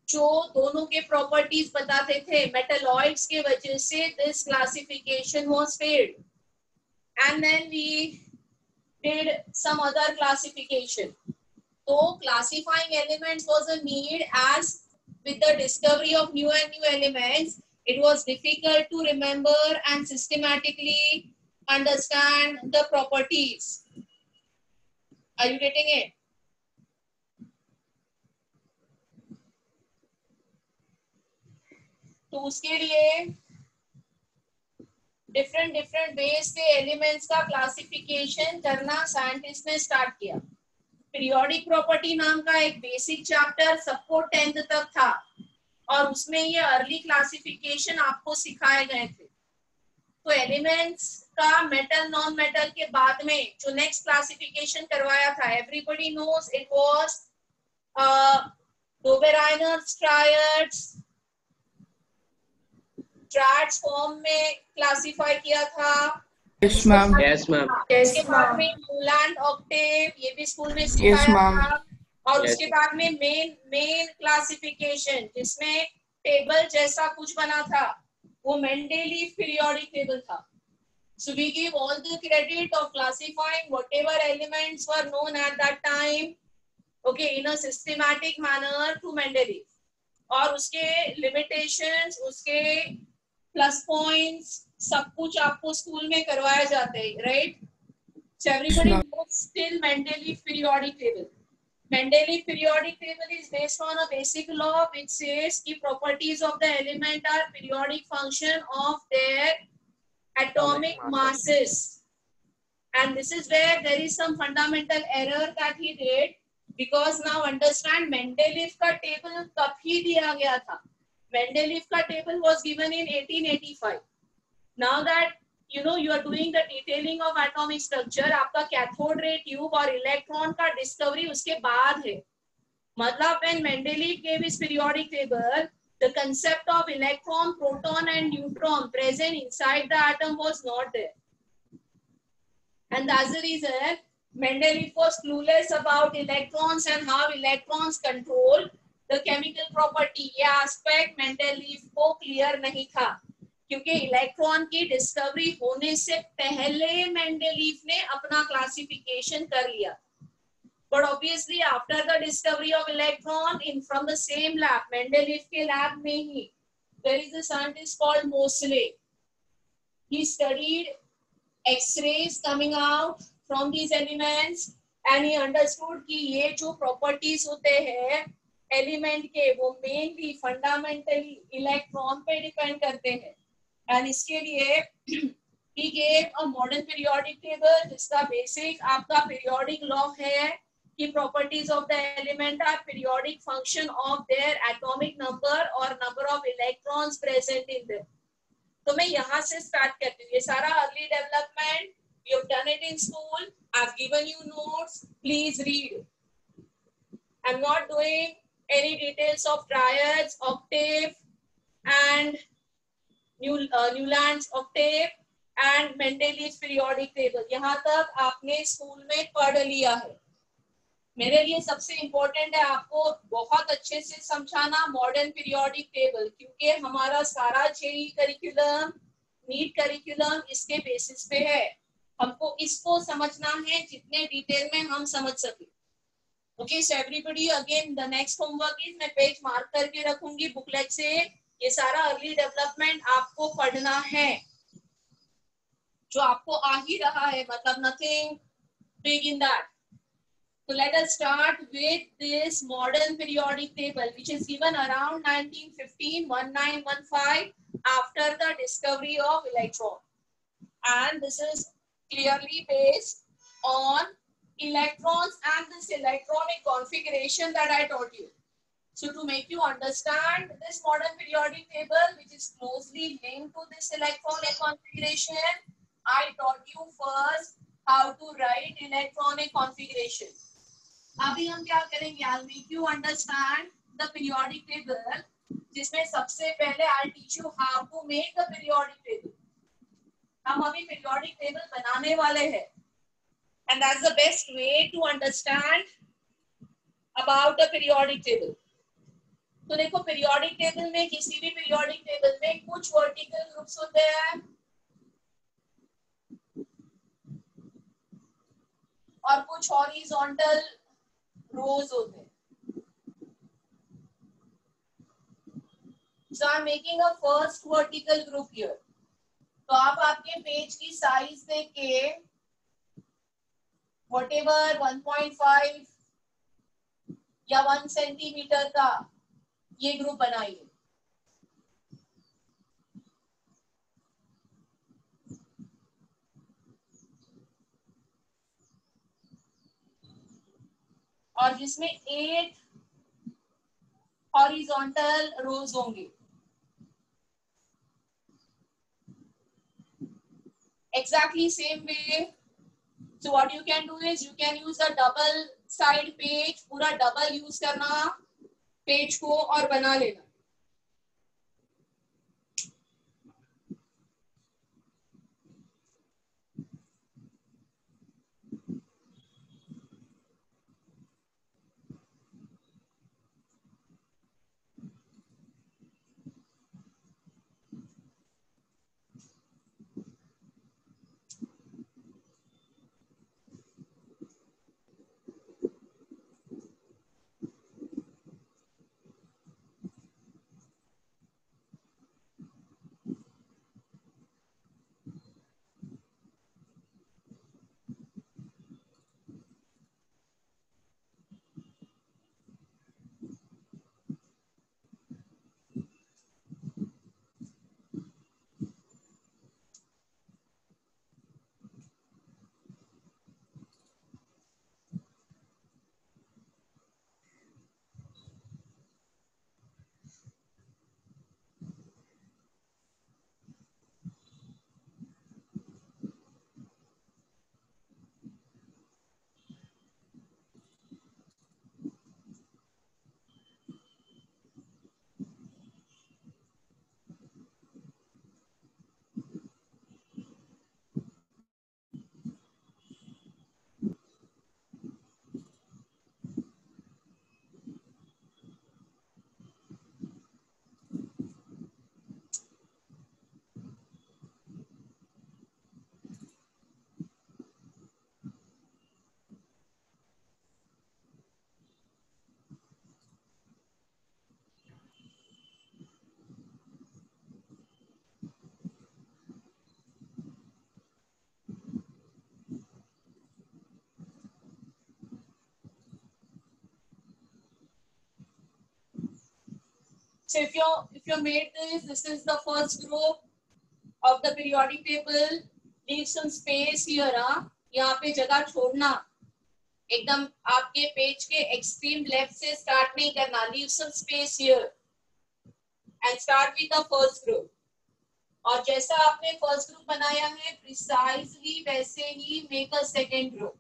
जो दोनों के प्रॉपर्टीज बताते थे। मेटलॉइड्स के वजह से this classification was failed and then we did some other classification. तो classifying elements was a need as with the discovery of new and new elements it was difficult to remember and systematically understand the properties. Are you getting it? तो उसके लिए different ways से elements का classification करना scientist ने start किया। Periodic property नाम का एक बेसिक चैप्टर सबको 10th तक था और उसमें ये अर्ली क्लासिफिकेशन आपको सिखाए गए थे। तो एलिमेंट्स का मेटल नॉन मेटल के बाद में जो नेक्स्ट क्लासिफिकेशन करवाया था, everybody knows it was Dobereiner's triads, triads form में क्लासिफाई किया था। Yes, ma'am. Yes, ma'am. उसके बाद में मूलैंड ऑक्टेव, ये भी स्कूल में Yes, सिखाया ma'am. था। और Yes. उसके बाद में मेन क्लासिफिकेशन जिसमें टेबल जैसा कुछ बना था वो मेंडेलीव पीरियोडिक टेबल था। So we give all the credit of classifying whatever elements were known at that time, okay, in a systematic manner to Mendeleev. और उसके लिमिटेशंस, उसके प्लस पॉइंट्स, सब कुछ आपको स्कूल में करवाया जाता है, right? So everybody knows still Mendeleev periodic table. Mendeleev periodic table is based on a basic law which says the properties of the element are periodic function of their atomic masses. And this is where there is some fundamental error that he did, because now understand Mendeleev का table कब ही दिया गया था? Mendeleev का table was given in 1885. Now that you know you are doing the detailing of atomic structure, आपका cathode ray tube और electron का discovery उसके बाद है. मतलब when Mendeleev gave his periodic table, the concept of electron, proton and neutron present inside the atom was not there. And that's the reason Mendeleev was clueless about electrons and how electrons control the chemical property. ये aspect Mendeleev को clear नहीं था, क्योंकि electron की discovery होने से पहले Mendeleev ने अपना क्लासिफिकेशन कर लिया. But obviously after the discovery of electron in from the same lab, Mendeleev के लैब में ही, there is a scientist called Moseley. He studied X-rays coming out from these elements and he understood कि ये जो properties होते हैं element के, वो मेनली फंडामेंटली इलेक्ट्रॉन पे डिपेंड करते हैं. And इसके लिए he gave a modern periodic table जिसका basic आपका periodic law है कि properties of the element are periodic function of their atomic number or number of electrons present in them. तो मैं यहाँ से start करती हूँ. ये सारा early development, you've done it in school, I've given you notes, please read. I'm not doing any details of triads, octave and Newland's octave and Mendeleev's periodic table. यहाँ तक आपने स्कूल में पढ़ लिया है. मेरे लिए सबसे इम्पोर्टेंट है आपको बहुत अच्छे से समझाना मॉडर्न पीरियोडिक टेबल, क्योंकि हमारा सारा जेईई करिकुलम, नीट करिकुलम इसके बेसिस पे है. हमको इसको समझना है जितने डिटेल में हम समझ सके. Okay, so everybody again the next homework is, मैं पेज मार्क करके रखूंगी बुकलेट से. ये सारा अर्ली डेवलपमेंट आपको पढ़ना है, जो आपको आ ही रहा है, मतलब nothing big in that. So let us start with this modern periodic table, which is given around 1915, 1915, after the discovery of electron. And this is clearly based on electrons and this electronic configuration that I taught you. So to make you understand this modern periodic table, which is closely linked to this electronic configuration, I taught you first how to write electronic configuration. अभी हम क्या करेंगे? I'll make you understand the periodic table, जिसमें सबसे पहले I'll teach you how to make the periodic table. हम अभी periodic table बनाने वाले हैं, and that's the best way to understand about the periodic table. तो देखो, periodic table में, किसी भी periodic table में कुछ vertical groups होते हैं और कुछ horizontal rows होते हैं. So I'm making a first vertical group here. तो आप आपके पेज की साइज देख के whatever 1.5 या 1 सेंटीमीटर का ये ग्रुप बनाइए. और जिसमें 8 हॉरिजॉन्टल रोज होंगे. Exactly same way. So what you can do is you can use a double side page, पूरा डबल यूज करना पेज को और बना लेना. So if you made this is the first group of the periodic table. Leave some space here. यहाँ पे जगह छोड़ना, एकदम आपके पेज के एक्सट्रीम लेफ्ट से स्टार्ट नहीं करना. Leave some space here and start with the first group. और जैसा आपने फर्स्ट ग्रुप बनाया है प्रिसाइजली वैसे ही मेक अ सेकेंड ग्रुप.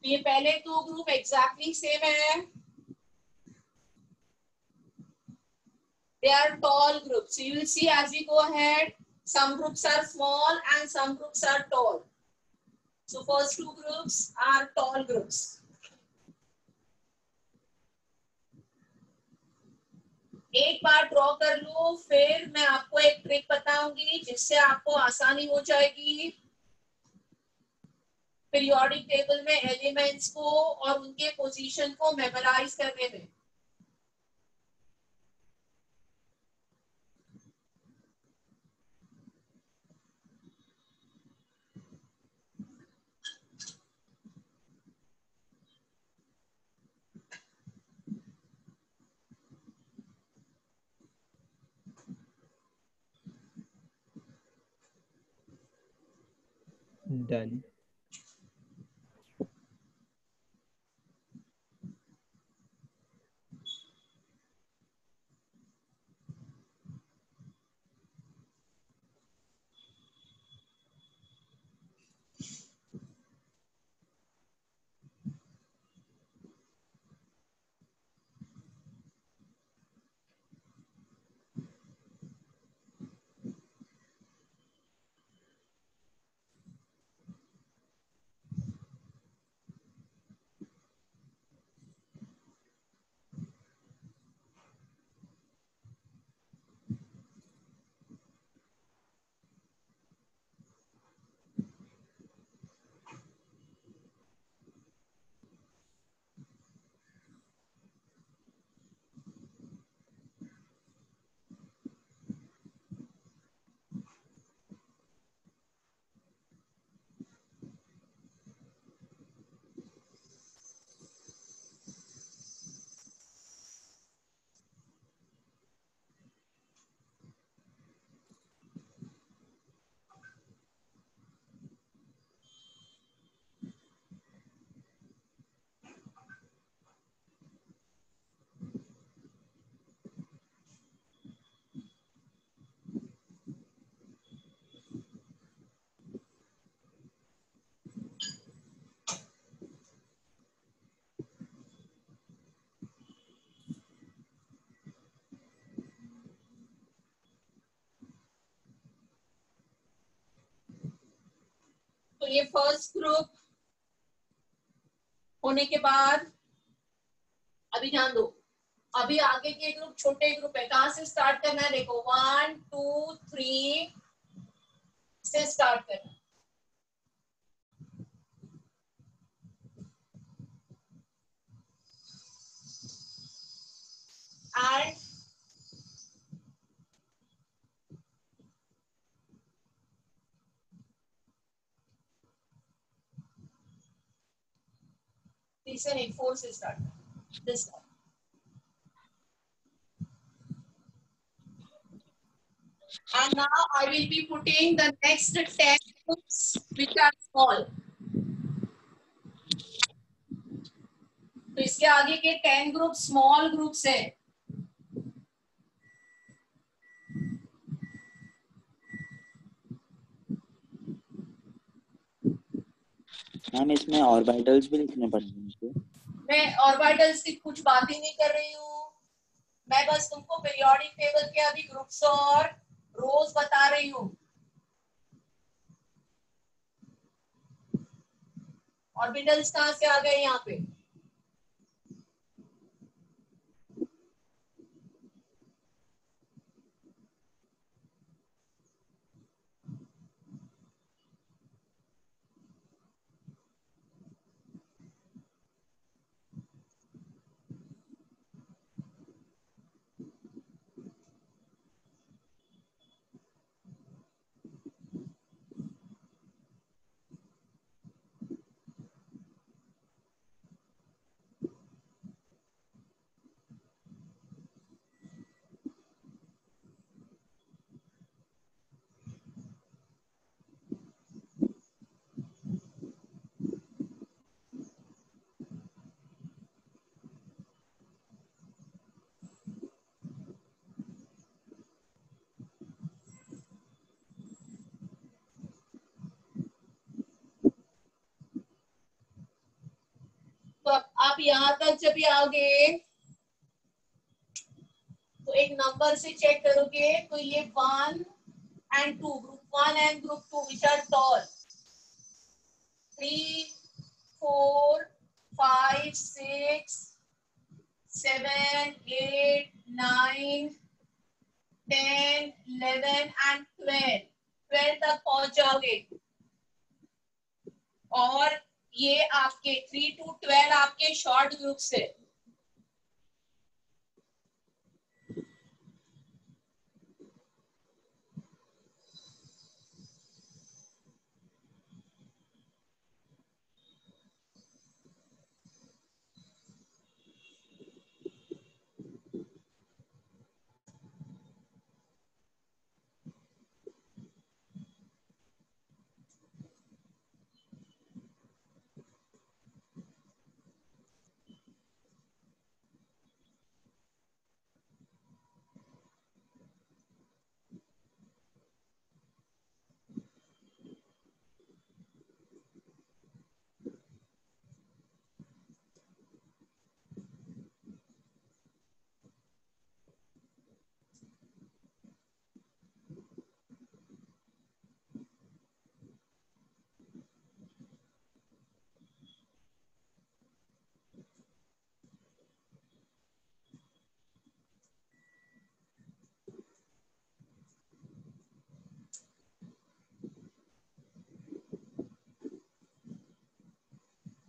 ये पहले दो ग्रुप एग्जैक्टली सेम है. They are tall groups. So you will see as we go ahead, some groups are small and some groups are tall. So first two groups are tall groups. एक बार draw कर लो, फिर मैं आपको एक trick बताऊंगी जिससे आपको आसानी हो जाएगी पीरियोडिक टेबल में एलिमेंट्स को और उनके पोजीशन को मेमोराइज करने में. Done. तो ये फर्स्ट ग्रुप होने के बाद अभी ध्यान दो, अभी आगे के ग्रुप छोटे ग्रुप है. कहां से स्टार्ट करना है? देखो 1 2 3 से स्टार्ट करना. एंड तीसरे नहीं 4 से स्टार्ट करना. This time and now I will be putting the next 10 groups which are small. तो इसके आगे के 10 ग्रुप स्मॉल ग्रुप्स है. मैम इसमें ऑर्बिटल्स भी लिखने पड़ेंगे. मैं ऑर्बिटल्स की कुछ बात ही नहीं कर रही हूँ, मैं बस तुमको पीरियोडिक टेबल के अभी ग्रुप्स और रोज बता रही हूँ. ऑर्बिटल्स कहाँ से आ गए यहाँ पे? यहाँ तक जब भी आओगे तो एक नंबर से चेक करोगे तो ये 1 and 2, group 1 and group 2 which are tall, 3, 4, 5, 6, 7, 8, 9, 10, 11 and 12 तक पहुंच जाओगे। और ये आपके 3 to 12 आपके शॉर्ट ग्रुप से।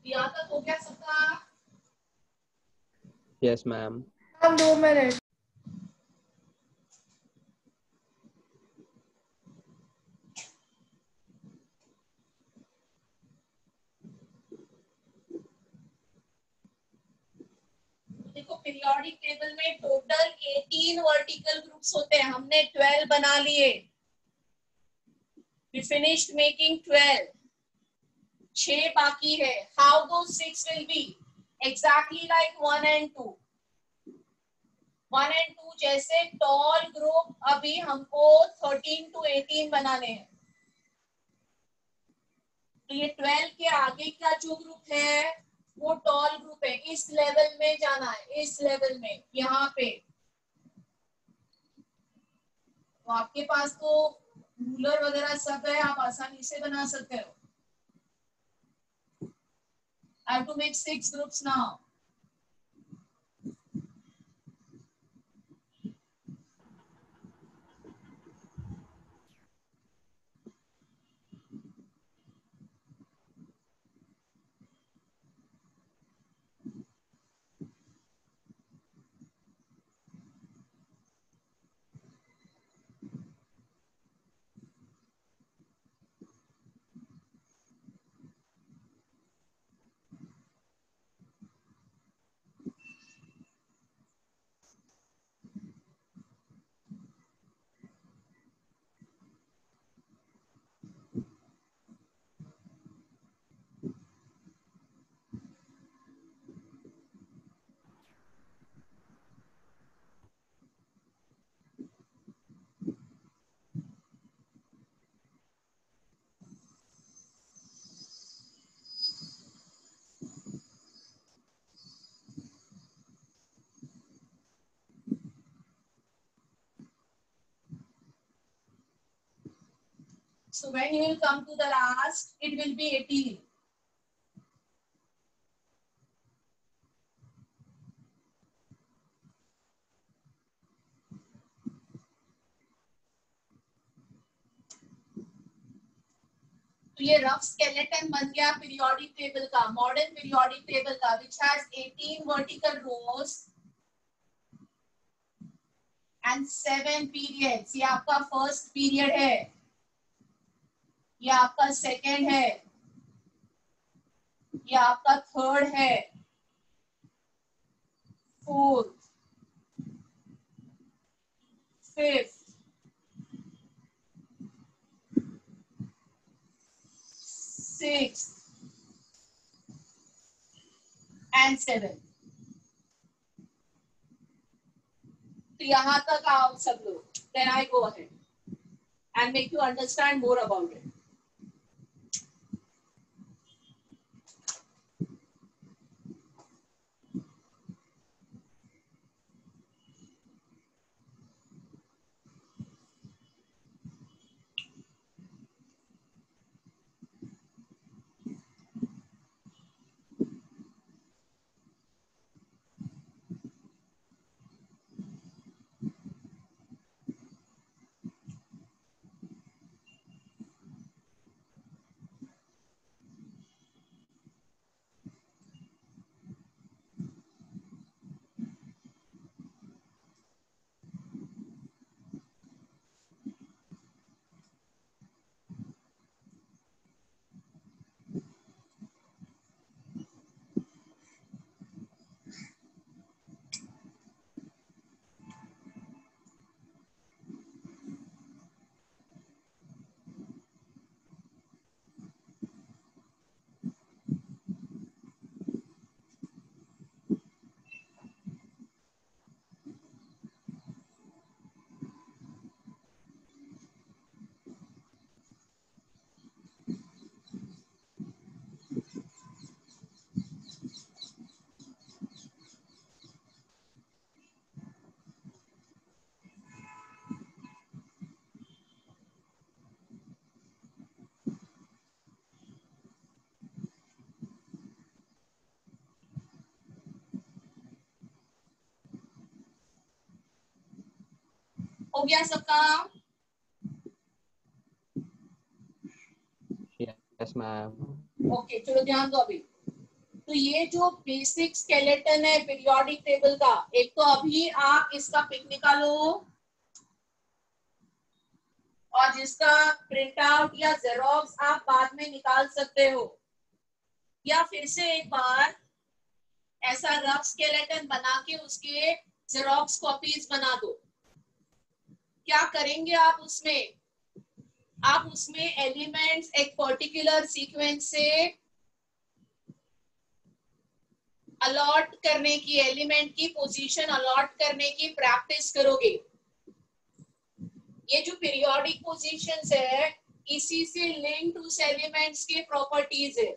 यहाँ तक हो गया सबका? Yes, ma'am. हम 2 मिनट। देखो पीरियोडिक टेबल में टोटल 18 वर्टिकल ग्रुप्स होते हैं, हमने 12 बना लिए। We finished making 12. 6 बाकी है। How those 6 will be? Exactly like 1 and 2. 1 and 2 जैसे टॉल ग्रुप अभी हमको 13 to 18 बनाने हैं। तो ये 12 के आगे का जो ग्रुप है वो टॉल ग्रुप है। इस लेवल में जाना है, इस लेवल में, यहाँ पे। तो आपके पास तो रूलर वगैरह सब है, आप आसानी से बना सकते हो। I have to make 6 groups now. So when you will come to the last, it will be 18. तो ये रफ स्केलेटन बन गया पीरियोडिक टेबल का, मॉडर्न पीरियोडिक टेबल का, which has 18 vertical rows and 7 periods. ये आपका फर्स्ट पीरियड है, ये आपका सेकेंड है, ये आपका थर्ड है, fourth, fifth, sixth and seventh. तो यहाँ तक आओ सब लोग, then I go ahead and make you understand more about it. हो गया सबका? Yes ma'am. ओके चलो ध्यान दो अभी। तो ये जो बेसिक स्केलेटन है पीरियोडिक टेबल का, एक तो अभी आप इसका पिक निकालो और जिसका प्रिंट आउट या जेरोक्स आप बाद में निकाल सकते हो, या फिर से एक बार ऐसा रफ स्केलेटन बना के उसके जेरोक्स कॉपीज बना दो। क्या करेंगे आप उसमें? आप उसमें एलिमेंट्स एक पर्टिकुलर सीक्वेंस से अलॉट करने की, एलिमेंट की पोजीशन अलॉट करने की प्रैक्टिस करोगे। ये जो पीरियोडिक पोजीशंस है इसी से लिंक्ड उस एलिमेंट्स के प्रॉपर्टीज है।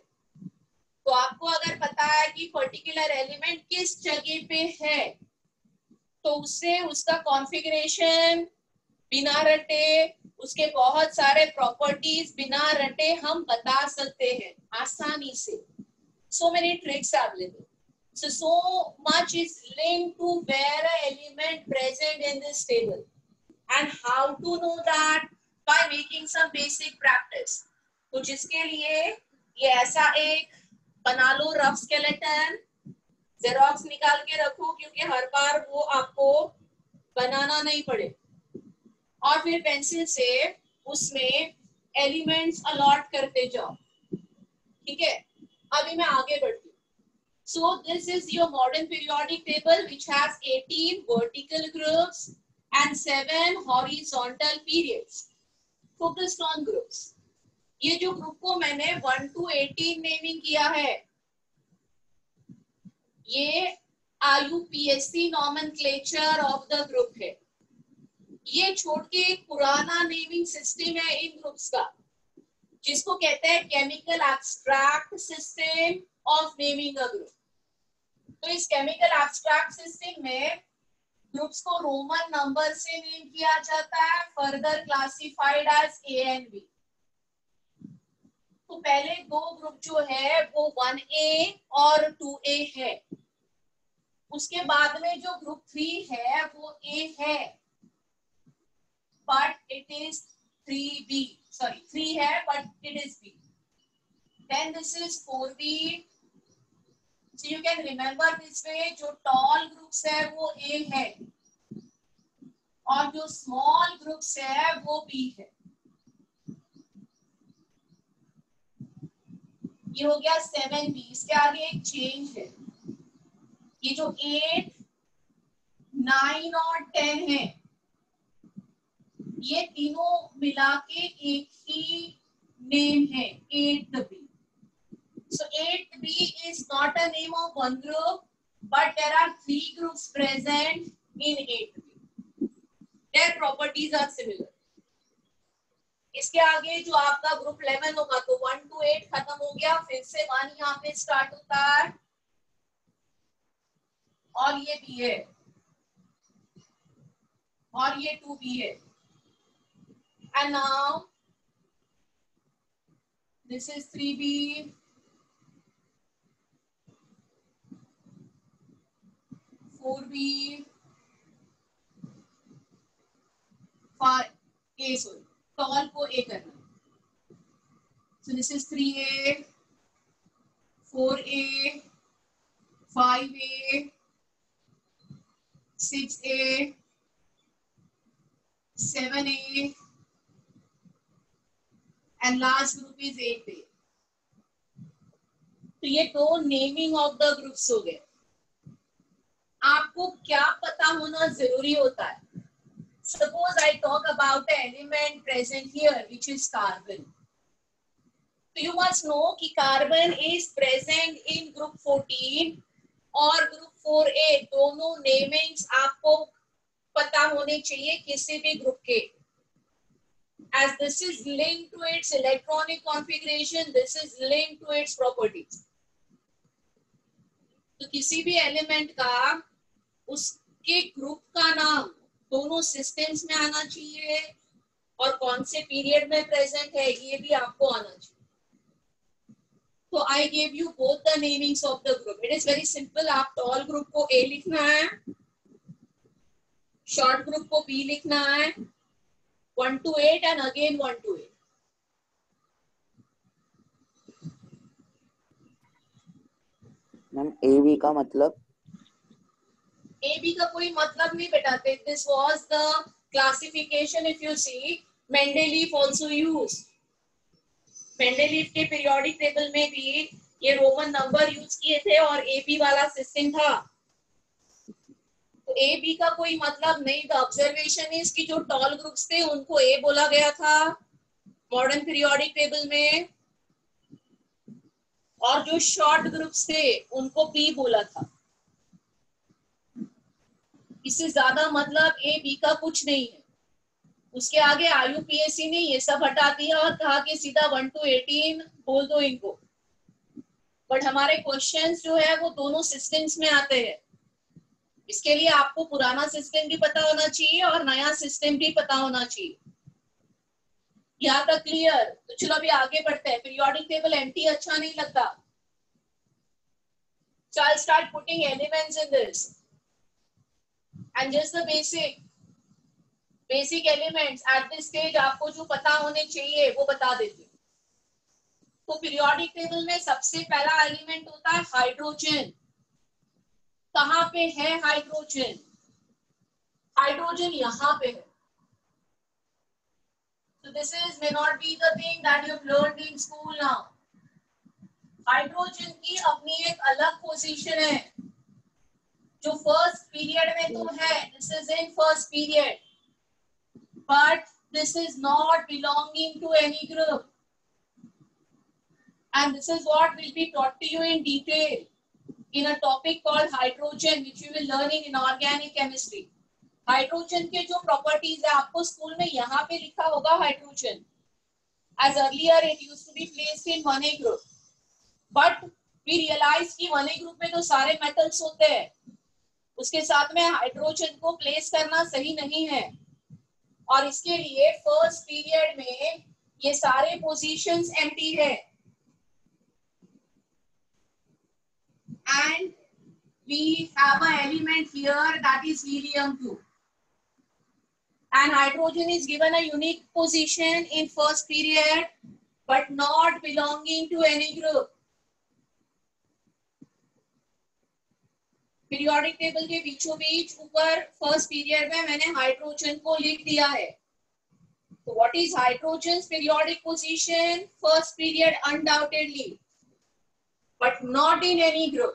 तो आपको अगर पता है कि पर्टिकुलर एलिमेंट किस जगह पे है तो उससे उसका कॉन्फ़िगरेशन बिना रटे, उसके बहुत सारे प्रॉपर्टीज बिना रटे हम बता सकते हैं आसानी से। So many tricks available. So much is linked to where an element present in this table. And how to know that? By making some basic practice. तो जिसके लिए ये ऐसा एक बना लो रफ स्केलेटन, जेरोक्स निकाल के रखो क्योंकि हर बार वो आपको बनाना नहीं पड़े, और फिर पेंसिल से उसमें एलिमेंट्स अलॉट करते जाओ। ठीक है, अभी मैं आगे बढ़ती हूँ। So this is your modern periodic table which has 18 vertical groups and 7 horizontal periods focused on groups. ये जो ग्रुप को मैंने 1 to 18 नेमिंग किया है, ये IUPAC nomenclature of the group है। ये छोड़ के एक पुराना नेमिंग सिस्टम है इन ग्रुप्स का जिसको कहते हैं chemical abstract system of naming a group. तो इस केमिकल एब्स्ट्रैक्ट सिस्टम में ग्रुप्स को रोमन नंबर से नेम किया जाता है, further classified as A and B. तो पहले दो ग्रुप जो है वो 1A और 2A है, उसके बाद में जो ग्रुप 3 है वो A है but it is 3B, sorry 3 है but it is B. Then this is 4B. So you can remember this way, जो tall groups है वो A है और जो small groups है वो B है। ये हो गया 7B। इसके आगे एक चेंज है, ये जो 8, 9 और 10 है ये तीनों मिला के एक ही नेम है 8B. So 8B is not a name of one group, but there are 3 groups present in 8B. Their properties are similar. इसके आगे जो आपका ग्रुप 11 होगा तो 1 to 8 खत्म हो गया, फिर से 1 यहाँ पे स्टार्ट होता है और ये B है और ये 2B है। And now this is 3B, 4B, 5A, sorry, tall को A करना। So this is 3A, 4A, 5A, 6A, 7A, and last group is 8A. तो ये दो नेमिंग ऑफ द ग्रुप्स हो गए। आपको क्या पता होना जरूरी होता है? Suppose I talk about the element present here, which is carbon. So you must know कि carbon is present in group 14 और group 4A, दोनों नेमिंग्स आपको पता होने चाहिए किसी भी ग्रुप के। As this is linked to its electronic configuration, this is linked to its properties. तो किसी भी एलिमेंट का उसके ग्रुप का नाम दोनों सिस्टम्स में आना चाहिए और कौन से पीरियड में प्रेजेंट है ये भी आपको आना चाहिए। तो I gave you both the namings of the group. It is very simple. आप टॉल ग्रुप को ए लिखना है शॉर्ट ग्रुप को बी लिखना है 1 to 8 and again 1 to 8. Ma'am A B का मतलब? ए बी का कोई मतलब नहीं बेटा. This was the classification. If you see Mendeleev also use. Mendeleev के पीरियोडिक टेबल में भी ये रोमन नंबर यूज किए थे और ए बी वाला सिस्टम था. तो ए बी का कोई मतलब नहीं. द ऑब्जर्वेशन इज कि जो टॉल ग्रुप्स थे उनको ए बोला गया था मॉडर्न पीरियोडिक टेबल में, और जो शॉर्ट ग्रुप्स थे उनको बी बोला था. इससे ज्यादा मतलब ए बी का कुछ नहीं है. उसके आगे IUPAC ने ये सब हटा दिया और कहा कि सीधा 1 to 18 बोल दो इनको. बट हमारे क्वेश्चंस जो है वो दोनों सिस्टम्स में आते हैं. इसके लिए आपको पुराना सिस्टम भी पता होना चाहिए और नया सिस्टम भी पता होना चाहिए. यहाँ तक क्लियर? तो चलो अभी आगे बढ़ते हैं. पीरियोडिक टेबल एम्प्टी अच्छा नहीं लगता. So I'll start putting elements in this and just the basic elements at this stage आपको जो पता होने चाहिए वो बता देती हूँ. तो पीरियोडिक टेबल में सबसे पहला एलिमेंट होता है हाइड्रोजन. कहाँ पे है हाइड्रोजन? हाइड्रोजन यहाँ पे है. So this is may not be the thing that you've learned in school now. Hydrogen की अपनी एक अलग पोजीशन है जो फर्स्ट पीरियड में तो है. This is in first period but this is not belonging to any group and this is what will be taught to you in detail in a topic called hydrogen which you will learn in inorganic chemistry. Hydrogen के जो properties है आपको school में यहाँ पे लिखा होगा hydrogen. As earlier it used to be placed in 1A group, but we realized कि 1A group में तो सारे मेटल्स होते हैं, उसके साथ में हाइड्रोजन को प्लेस करना सही नहीं है. और इसके लिए फर्स्ट पीरियड में ये सारे पोजीशंस एम्प्टी है. And we have an element here that is helium-2. And hydrogen is given a unique position in first period, but not belonging to any group. Periodic table के बीचों बीच ऊपर first period में मैंने hydrogen को लिख दिया है. So what is hydrogen's periodic position? First period undoubtedly, but not in any group.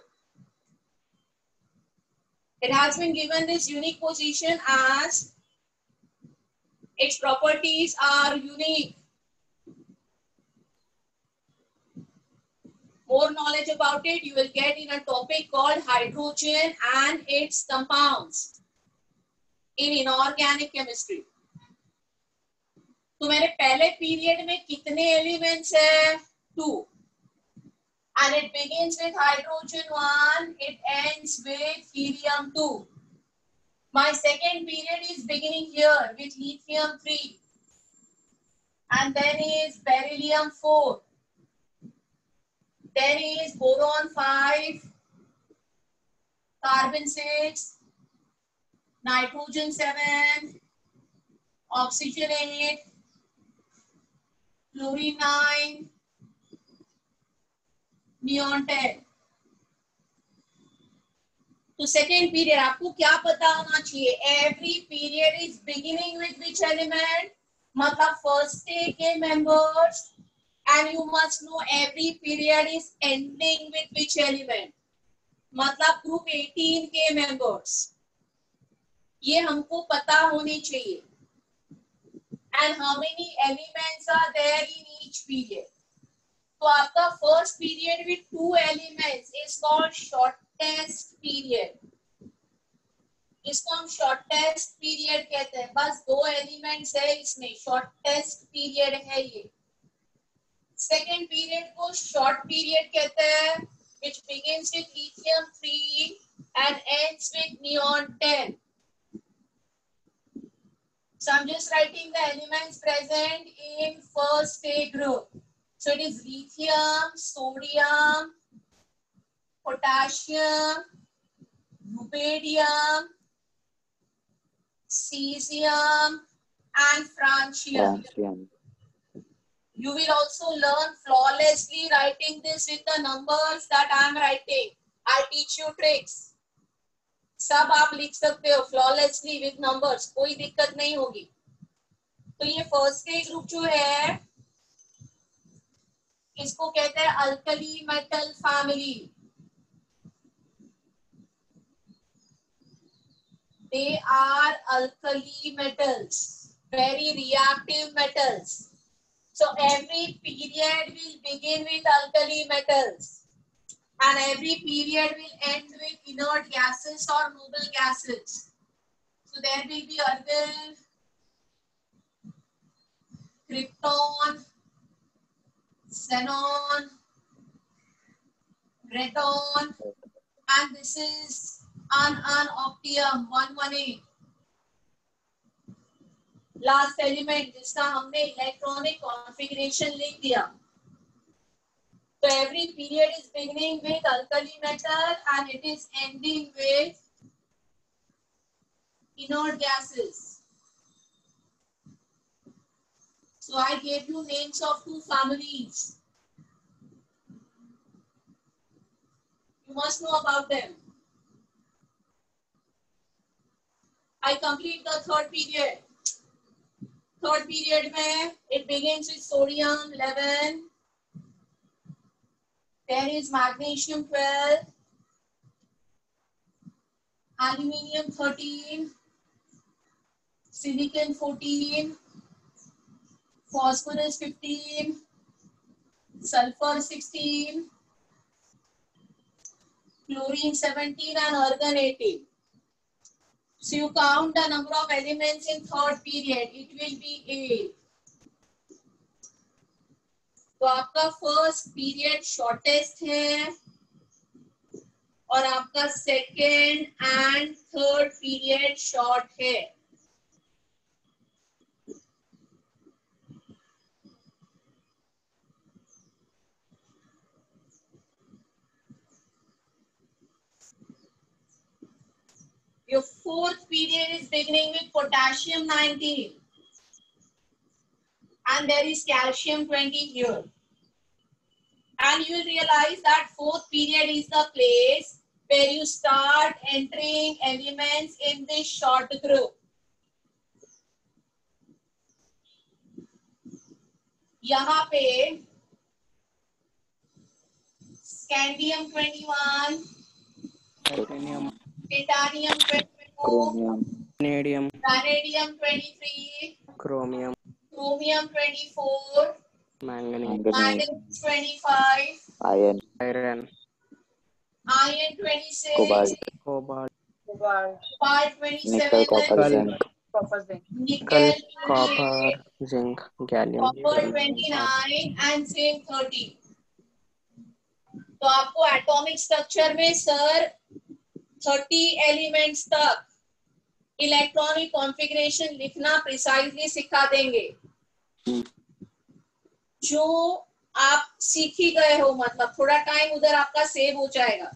It has been given this unique position as its properties are unique. More knowledge about it you will get in a topic called hydrogen and its compounds in inorganic chemistry. तो मेरे पहले period में कितने elements है? 2. And it begins with hydrogen 1, it ends with helium 2. My second period is beginning here with lithium 3, and then is beryllium 4, then is boron 5, carbon 6, nitrogen 7, oxygen 8, fluorine 9, neon 10. तो second period आपको क्या पता होना चाहिए? Every period is beginning with which element, मतलब first day के members, and you must know every period is ending with which element, मतलब group 18 के मेंबर्स. ये हमको पता होनी चाहिए. And how many elements are there in each period. तो आपका first period with 2 elements is called shortest period. इसको हम शॉर्टेस्ट पीरियड कहते हैं. बस 2 एलिमेंट्स है इसमें, शॉर्टेस्ट पीरियड है ये. सेकेंड पीरियड को शॉर्ट पीरियड कहते हैं which begins with lithium 3 and ends with neon 10. So I'm just writing the elements present in first A group. So it is lithium, sodium, potassium, rubidium, cesium, and francium. Francium. You will also learn flawlessly writing this with the numbers that I am writing. I teach you tricks. सब आप लिख सकते हो flawlessly with numbers, कोई दिक्कत नहीं होगी. तो ये फर्स्ट के ग्रुप जो है इसको कहते हैं alkali metal family. They are alkali metals, very reactive metals. So every period will begin with alkali metals and every period will end with inert gases or noble gases. So there will be argon, krypton, xenon, radon, and this is unobtainium 118. Last element जिसका हमने electronic configuration लिख दिया. So every period is beginning with alkali metal and it is ending with inert gases. So I gave you names of two families. You must know about them. I complete the third period. Third period में it begins with sodium 11. There is magnesium 12, aluminium 13, silicon 14, phosphorus 15, sulfur 16, chlorine 17 and argon 18. So you count the number of elements in third period, it will be 8. तो आपका first period shortest है और आपका second and third period short है. Your fourth period is beginning with potassium 19 and there is calcium 20 here. And you will realize that fourth period is the place where you start entering elements in this short group. यहाँ पे scandium 21, titanium 22, vanadium 23, chromium 24, manganese 25, Iron. 26, Cobalt. 27, Nickel, copper, zinc. nickel, copper, zinc, gallium. copper 29 and zinc 30. तो आपको atomic structure में sir 30 elements तक electronic configuration लिखना precisely सिखा देंगे. जो आप सीख ही गए हो, मतलब थोड़ा टाइम उधर आपका सेव हो जाएगा.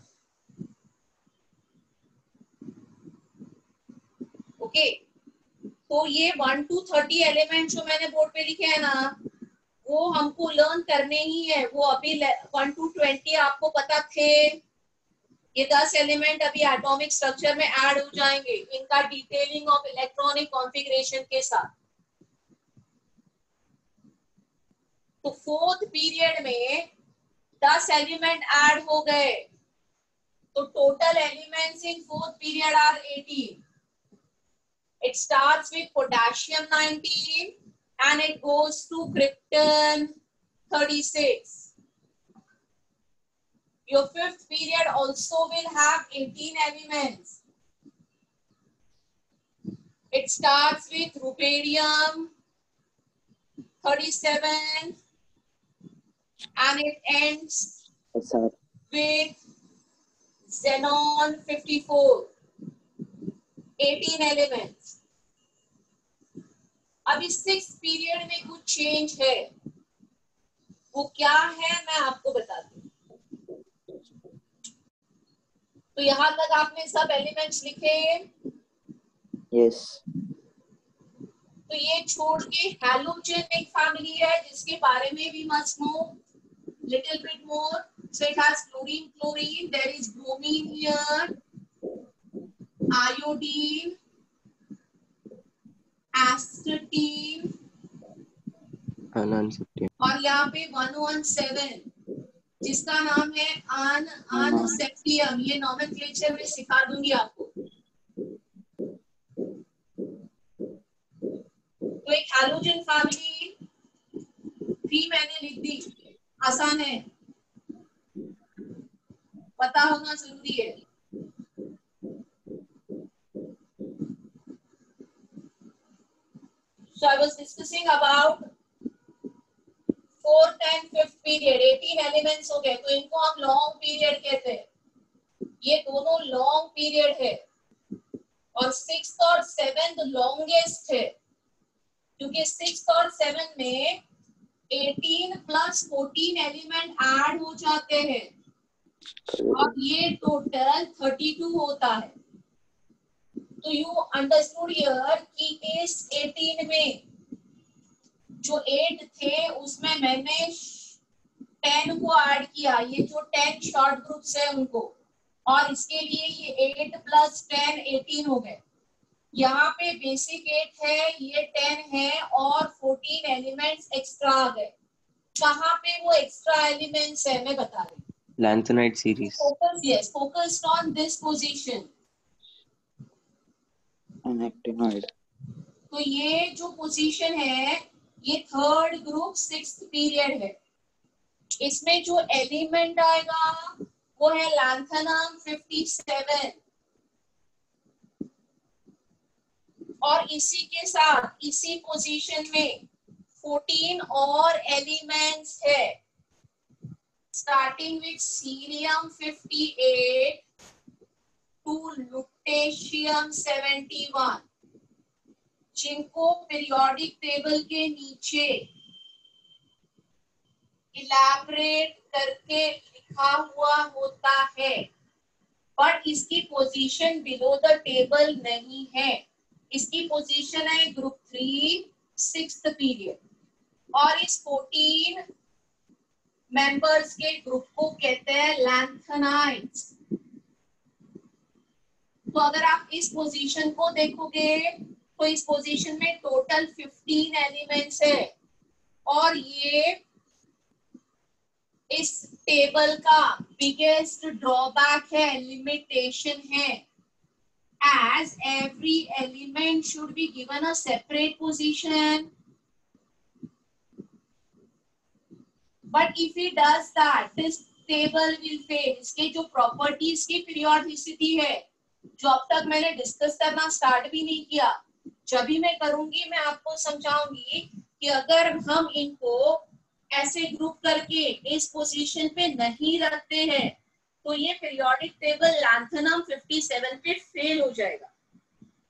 ओके, तो ये 1 to 30 एलिमेंट जो मैंने बोर्ड पे लिखे हैं ना, वो हमको लर्न करने ही है. वो अभी 1 to 20 आपको पता थे. ये 10 एलिमेंट अभी एटॉमिक स्ट्रक्चर में ऐड हो जाएंगे इनका डिटेलिंग ऑफ इलेक्ट्रॉनिक कॉन्फ़िगरेशन के साथ. तो फोर्थ पीरियड में 10 एलिमेंट ऐड हो गए. तो total elements in fourth period are 18. It starts with potassium 19 and it goes to krypton 36. Your fifth period also will have 18 elements. It starts with rubidium 37 and it ends with xenon 54. 18 elements. अभी 6th period में कुछ change है. वो क्या है मैं आपको बताती हूँ. तो यहाँ तक आपने सब एलिमेंट्स लिखे. Yes. तो ये छोड़ के हैलोजन एक फैमिली है जिसके बारे में भी must know little bit more. So it has chlorine, chlorine, there is bromine here, iodine, astatine, और यहाँ पे 117 जिसका नाम है अनसेप्टियम। ये नॉमेनक्लेचर में सिखा दूंगी आपको। तो एक हैलोजन फैमिली 3 मैंने लिख दी, आसान है, पता होना जरूरी है। So I was discussing about 4th and 5th period, 18 elements हो गए, तो इनको हम लॉन्ग पीरियड कहते हैं। ये दोनों लॉन्ग पीरियड है और 6th और 7th लॉन्गेस्ट है, क्योंकि 6th और 7th में 18 प्लस 14 एलिमेंट ऐड हो जाते हैं और ये टोटल 32 होता है। तो यू अंडरस्टूड हियर कि इस 18 में जो 8 थे उसमें मैंने 10 को ऐड किया, ये जो 10 शॉर्ट ग्रुप्स है उनको, और इसके लिए ये 8 प्लस 10 18 हो गए। यहाँ पे बेसिक 8 है, ये 10 है और 14 एलिमेंट्स एक्स्ट्रा आ गए। कहाँ पे वो एक्स्ट्रा एलिमेंट्स है मैं बता रही हूँ। Lanthanide series. Yes, focused on this position. Actinoid. तो ये जो पोजीशन है ये 3rd ग्रुप 6th पीरियड है। इसमें जो एलिमेंट आएगा वो है लैंथेनम 57 और इसी के साथ इसी पोजीशन में 14 और एलिमेंट्स है, starting with cerium 58 to lutetium 71, जिनको पीरियोडिक टेबल के नीचे इलैबोरेट करके लिखा हुआ होता है, पर इसकी पोजीशन बिलो द टेबल नहीं है। इसकी पोजीशन है ग्रुप 3 6th पीरियड और इस 14 मेंबर्स के ग्रुप को कहते हैं लैंथेनाइड्स। तो अगर आप इस पोजीशन को देखोगे तो इस पोजीशन में टोटल 15 एलिमेंट्स है और ये इस टेबल का बिगेस्ट ड्रॉबैक है, लिमिटेशन है, as every element should be given a separate position. But if he does that, this table will fail. इसके जो प्रॉपर्टीज की पीरियोडिसिटी है जो अब तक मैंने डिस्कस करना स्टार्ट भी नहीं किया, जब भी मैं करूंगी मैं आपको समझाऊंगी कि अगर हम इनको ऐसे ग्रुप करके इस पोजीशन पे नहीं रखते हैं तो ये पीरियोडिक टेबल लैंथेनम 57 पे फेल हो जाएगा।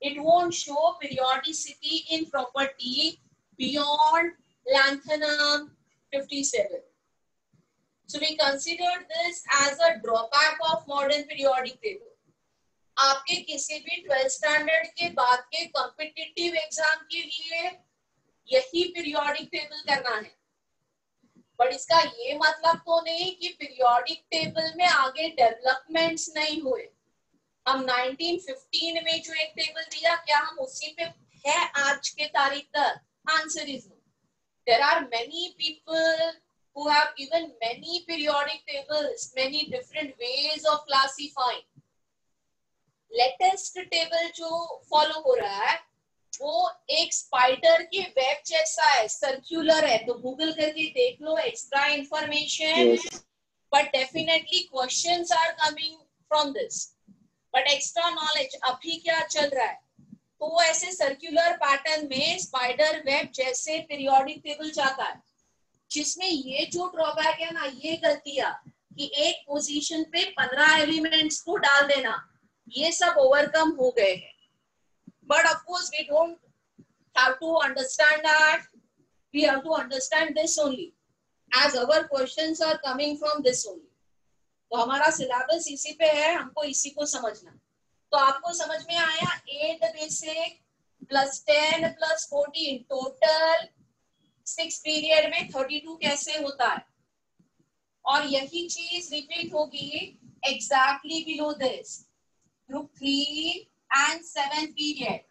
It won't show periodicity in property beyond lanthanum 57. So we considered this as a drawback of modern periodic table. आपके किसी भी 12th स्टैंडर्ड के बाद के कॉम्पिटिटिव एग्जाम के लिए यही पीरियोडिक टेबल करना है, बट इसका ये मतलब तो नहीं कि पीरियोडिक टेबल में आगे डेवलपमेंट्स नहीं हुए। हम 1915 में जो एक टेबल दिया, क्या हम उसी पे है आज के तारीख तक? Answer is no. There are many people who have given many periodic tables, many different ways of classifying. Latest table जो फॉलो हो रहा है वो एक स्पाइडर के वेब जैसा है, सर्कुलर है, तो गूगल करके देख लो, extra information, but definitely questions are coming from this, but extra knowledge अभी क्या चल रहा है, तो वो ऐसे सर्कुलर पैटर्न में स्पाइडर वेब जैसे पीरियोडिक टेबल चाहता है, जिसमें ये जो ड्रॉबैक है ना, ये गलतियां कि एक पोजीशन पे 15 एलिमेंट्स को डाल देना, ये सब ओवरकम हो गए हैं। But of course we don't have to understand that, we have to understand this only, as our questions are coming from this only. तो हमारा सिलेबस इसी पे है, हमको इसी को समझना। तो आपको समझ में आया 8 basic plus 10 plus 14 total 6 period में 32 कैसे होता है? और यही चीज रिपीट होगी exactly below this group 3 and 7 period.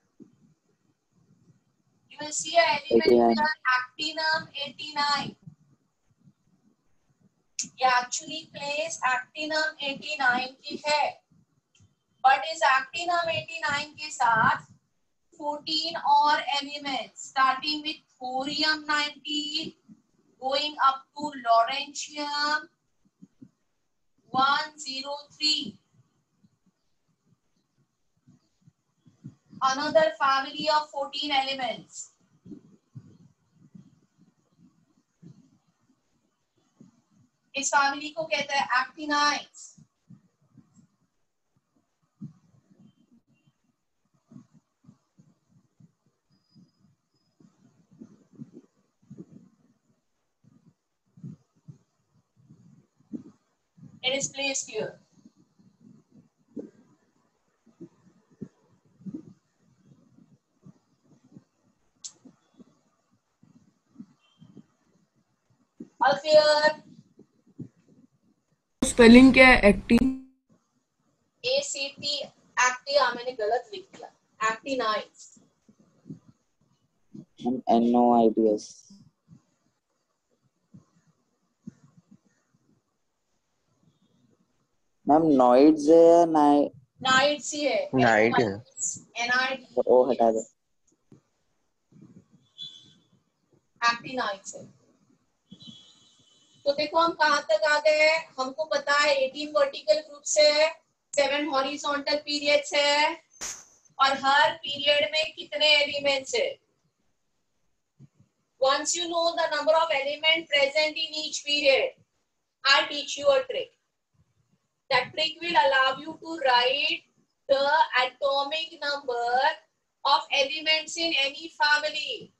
You will see an element here, actinum 89. ये एक्चुअली प्लेस एक्टिनम 89 की है, बट इस एक्टिनम 89 के साथ 14 और elements starting with thorium 19 going up to lawrencium 103. Another family of 14 elements. इस फैमिली को कहते हैं actinides. It is placed here. All clear? Spelling क्या है एक्टिन? ACT एक्टिया मैंने गलत लिख दिया. एक्टिनाइड्स. NOIDS. मैम नॉइड्स है या नाइट्स ही है. नाइट है. NID. ओ हटा दो. एक्टिनाइड्स है. तो देखो हम कहाँ तक आ गए. हमको पता है 18 वर्टिकल ग्रुप्स है, 7 हॉरिजॉन्टल पीरियड्स है, और हर पीरियड में कितने एलिमेंट्स है. Once you know the number of elements present in each period, I'll teach you a trick. That trick will allow you to write the atomic number of elements in any family.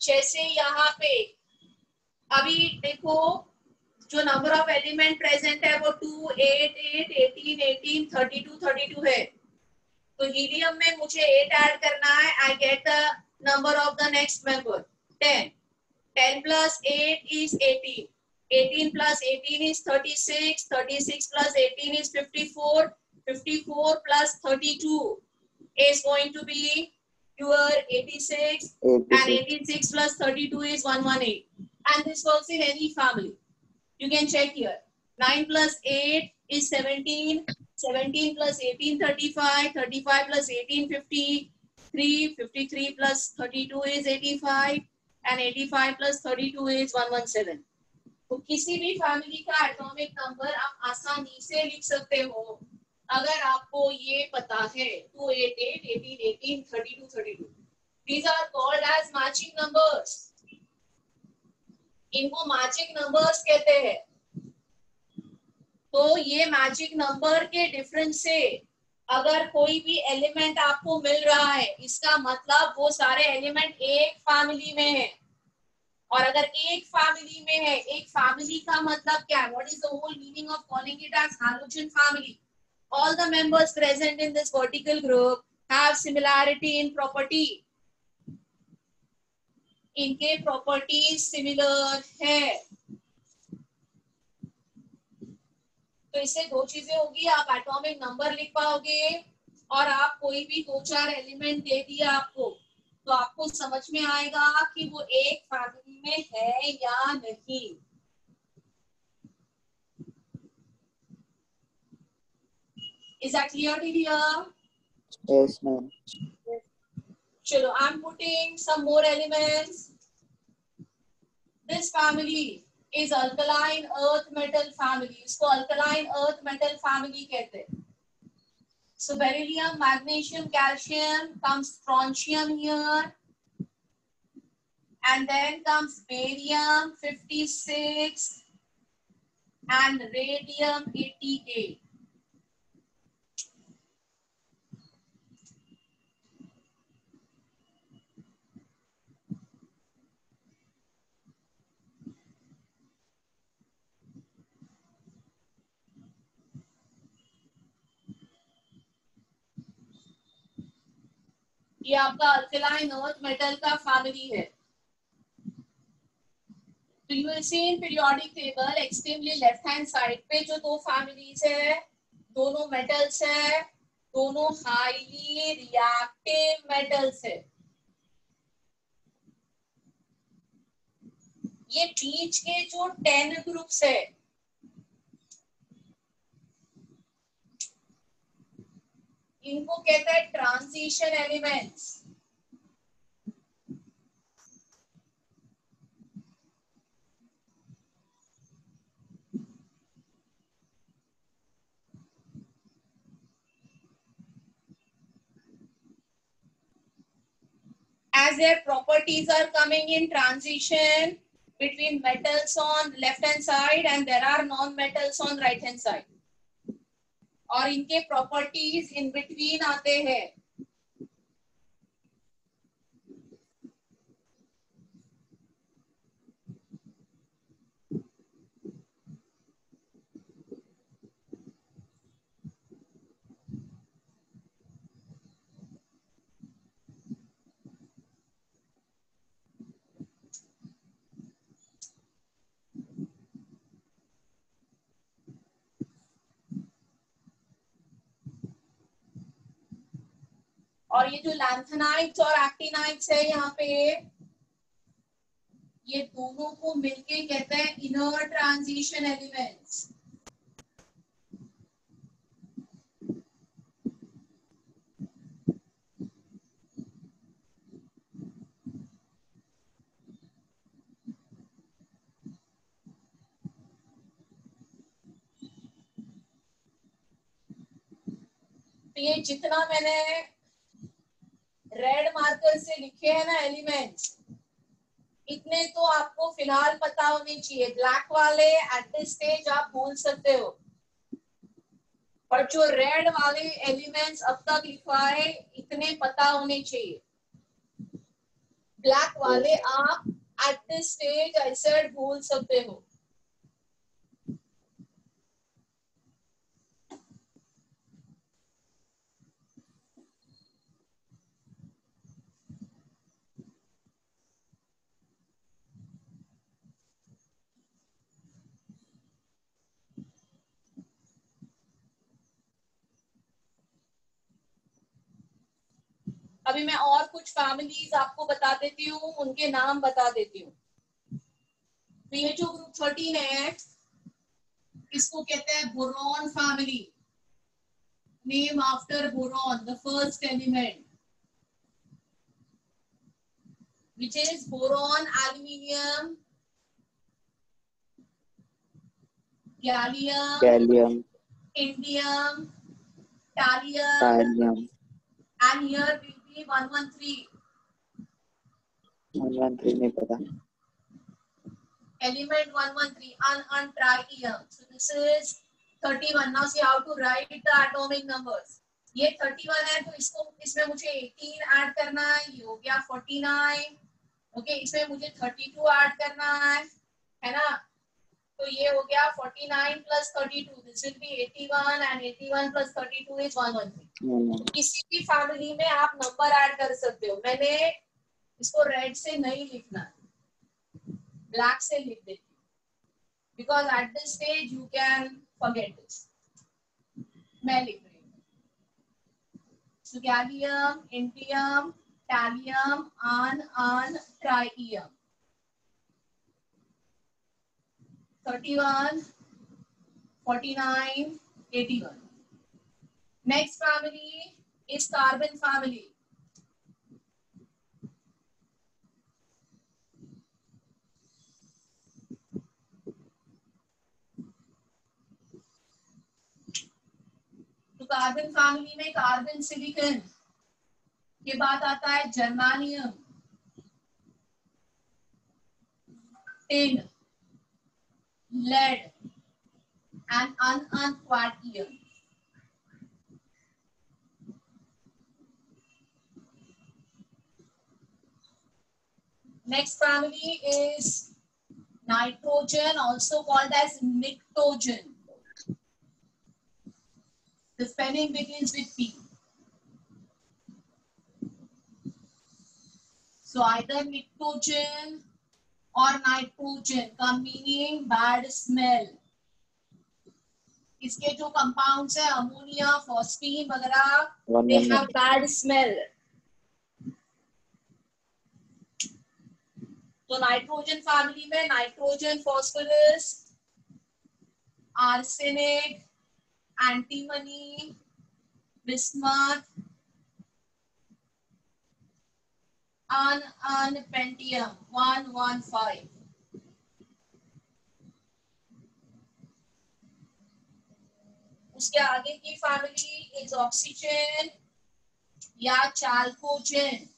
जैसे यहाँ पे अभी देखो जो number of element present है वो 2, 8, 8, 18, 18, 32, 32 है. तो हीलियम में मुझे 8 ऐड करना है. I get the number of the next member 10. 10 plus 8 is 18. 18 plus 18 is 36. 36 plus 18 is 54. 54 plus 32 is going to be your 86. And 86 plus 32 is 118. And this works in any family. You can check here. 9 plus 8 is 17. 17 plus 18, 35. 35 plus 18, 53. 53 plus 32 is 85. And 85 plus 32 is 117. तो किसी भी family का atomic number आप आसानी से लिख सकते हो अगर आपको ये पता है. 288, 18, 18, 32, 32. These are called as matching numbers. इनको मैजिक नंबर्स कहते हैं. तो ये मैजिक नंबर के डिफरेंस से अगर कोई भी एलिमेंट आपको मिल रहा है इसका मतलब वो सारे एलिमेंट एक फैमिली में है. और अगर एक फैमिली में है, एक फैमिली का मतलब क्या है? What is the whole meaning of calling it as halogen family? All the members present in this vertical group have similarity in property. इनके प्रॉपर्टीज सिमिलर है. तो इससे दो चीजें होगी. आप एटॉमिक नंबर लिख पाओगे और आप कोई भी 2-4 एलिमेंट दे दिया आपको तो आपको समझ में आएगा कि वो एक फैमिली में है या नहीं. Is that clear, Didiya? Yes, ma'am. Chalo, I'm putting some more elements. This family is alkaline earth metal family. इसको alkaline earth metal family कहते हैं. So beryllium, magnesium, calcium, comes strontium here, and then comes barium 56 and radium 88. ये आपका alkaline earth metal का family है। तो you will see in periodic table extremely left hand side पे जो दो फैमिलीज है, दोनों मेटल्स है, दोनों हाईली रिएक्टिव मेटल्स है। ये बीच के जो 10 ग्रुप्स है, इनको कहता है transition elements. As their properties are coming in transition between metals on left hand side and there are non-metals on right hand side, और इनके प्रॉपर्टीज इन बिटवीन आते हैं। और ये जो लैंथेनाइट्स और एक्टिनाइट्स है यहाँ पे, ये दोनों को मिलके कहते हैं इनर ट्रांजिशन एलिमेंट्स। तो ये जितना मैंने रेड मार्कर से लिखे हैं ना एलिमेंट्स, इतने तो आपको फिलहाल पता होने चाहिए। ब्लैक वाले एट दिस स्टेज आप भूल सकते हो, पर जो रेड वाले एलिमेंट्स अब तक लिखा है इतने पता होने चाहिए। ब्लैक वाले आप एट दिस स्टेज ऐसे भूल सकते हो। अभी मैं और कुछ फैमिलीज आपको बता देती हूँ, उनके नाम बता देती हूँ। तो ये जो ग्रुप 13 है, इसको कहते हैं boron family, name after boron, the first element, which is boron, aluminium, gallium, indium, thallium, and here will be 113. 113 नहीं पता। Element 113, unearned tritium. So this is 31. Now see how to write the atomic numbers. ये 31 है, तो इसको इसमें मुझे 18 add करना है, ये हो गया 49. ओके, इसमें मुझे 32 ऐड करना है ना, तो ये हो गया 49 plus 32. This will be 81 and 81 plus 32 is 113. किसी भी फैमिली में आप नंबर ऐड कर सकते हो। मैंने इसको रेड से नहीं लिखना, ब्लैक से लिख देती हूँ, because at this stage you can forget this. मैं लिख रही हूँ, so gallium, indium, thallium, unearned tritium. 31, 49, 81. Next family is carbon family. तो कार्बन फैमिली में कार्बन सिलिकॉन के बाद आता है germanium, tin, lead and unearned quaternary. Next family is nitrogen, also called as pnictogen. The spelling begins with P. So either nitrogen or nitrogen का meaning bad smell. इसके जो compounds है ammonia, phosphine वगैरह, they have bad smell. तो nitrogen family में nitrogen, phosphorus, arsenic, antimony, bismuth, Pentium 115. उसके आगे की फैमिली इज ऑक्सीजन या चाल्कोजन.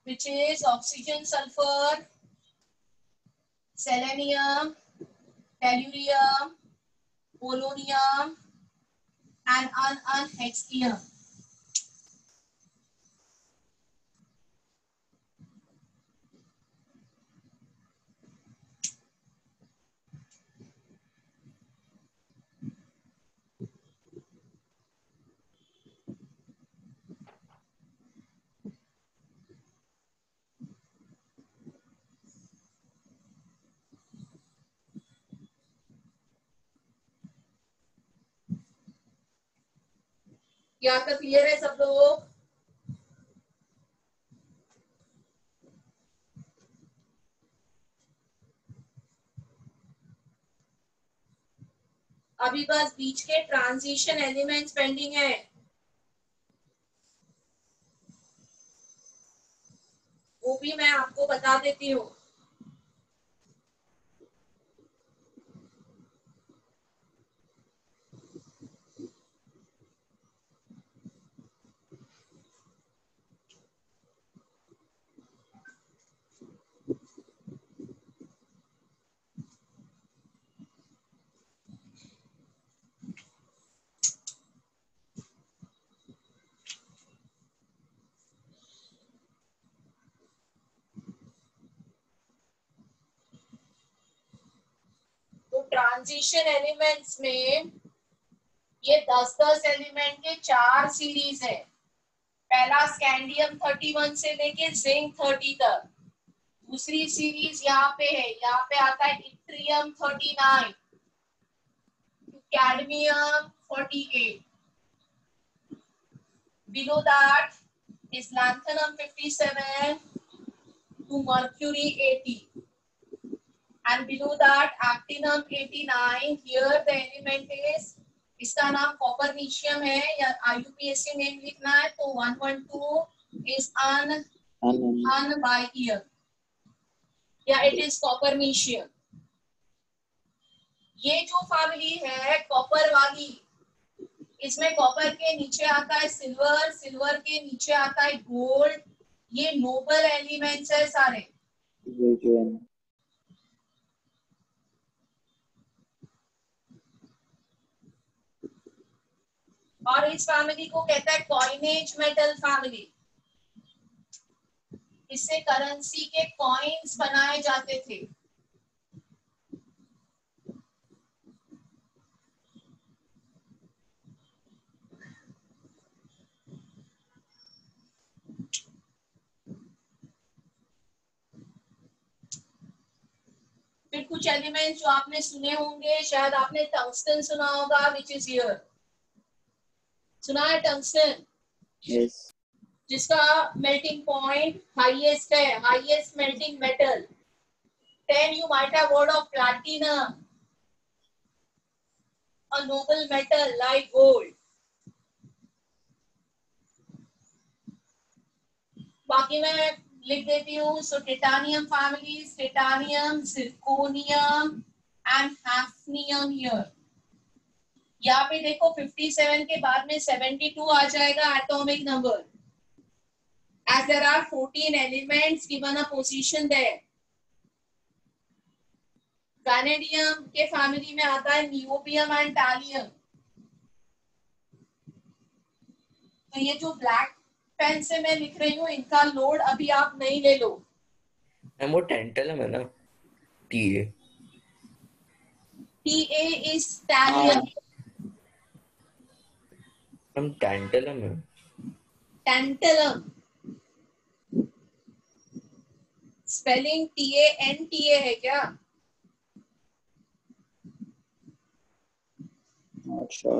Which is oxygen, sulfur, selenium, tellurium, polonium, and hexium. क्या तक क्लियर है सब लोग? अभी बस बीच के ट्रांजिशन एलिमेंट्स पेंडिंग है. वो भी मैं आपको बता देती हूँ. ट्रांजिशन एलिमेंट्स में ये 10-10 एलिमेंट के 4 सीरीज है. पहला स्कैंडियम 31 से लेके जिंक 30 तक. दूसरी सीरीज यहाँ पे है, यहाँ पे आता है yttrium 39, cadmium 48. Below that is lanthanum 57 to mercury 80. And below that actinium 89. Here the element is, इसका नाम कॉपरनीशियम है या IUPAC नेम लिखना है तो 112 is un by ear या it is कॉपरनीशियम. ये जो फैमिली है कॉपर वाली, इसमें कॉपर के नीचे आता है सिल्वर, सिल्वर के नीचे आता है गोल्ड. ये नोबल एलिमेंट्स है सारे. और इस फैमिली को कहता है कॉइनेज मेटल फैमिली. इससे करेंसी के कॉइन्स बनाए जाते थे. फिर कुछ एलिमेंट्स जो आपने सुने होंगे, शायद आपने टंगस्टन सुना होगा, विच इज हियर. सुना है टंगस्टन? Yes. जिसका मेल्टिंग पॉइंट हाईएस्ट है, highest melting metal. Then you might have heard of platinum, a noble metal like gold. बाकी मैं लिख देती हूँ. So titanium families, titanium, zirconium and hafnium. Here यहाँ पे देखो 57 के बाद में 72 आ जाएगा atomic number, as there are 14 elements given a position there. Vanadium के फैमिली में आता है नियोबियम एंड टैलियम. तो ये जो ब्लैक पेन से मैं लिख रही हूँ, इनका लोड अभी आप नहीं ले लो, मैम वो टेंटलम है ना, TA। TA is thallium. Ma'am tantalum है। Tantalum. स्पेलिंग TANTA है क्या? अच्छा,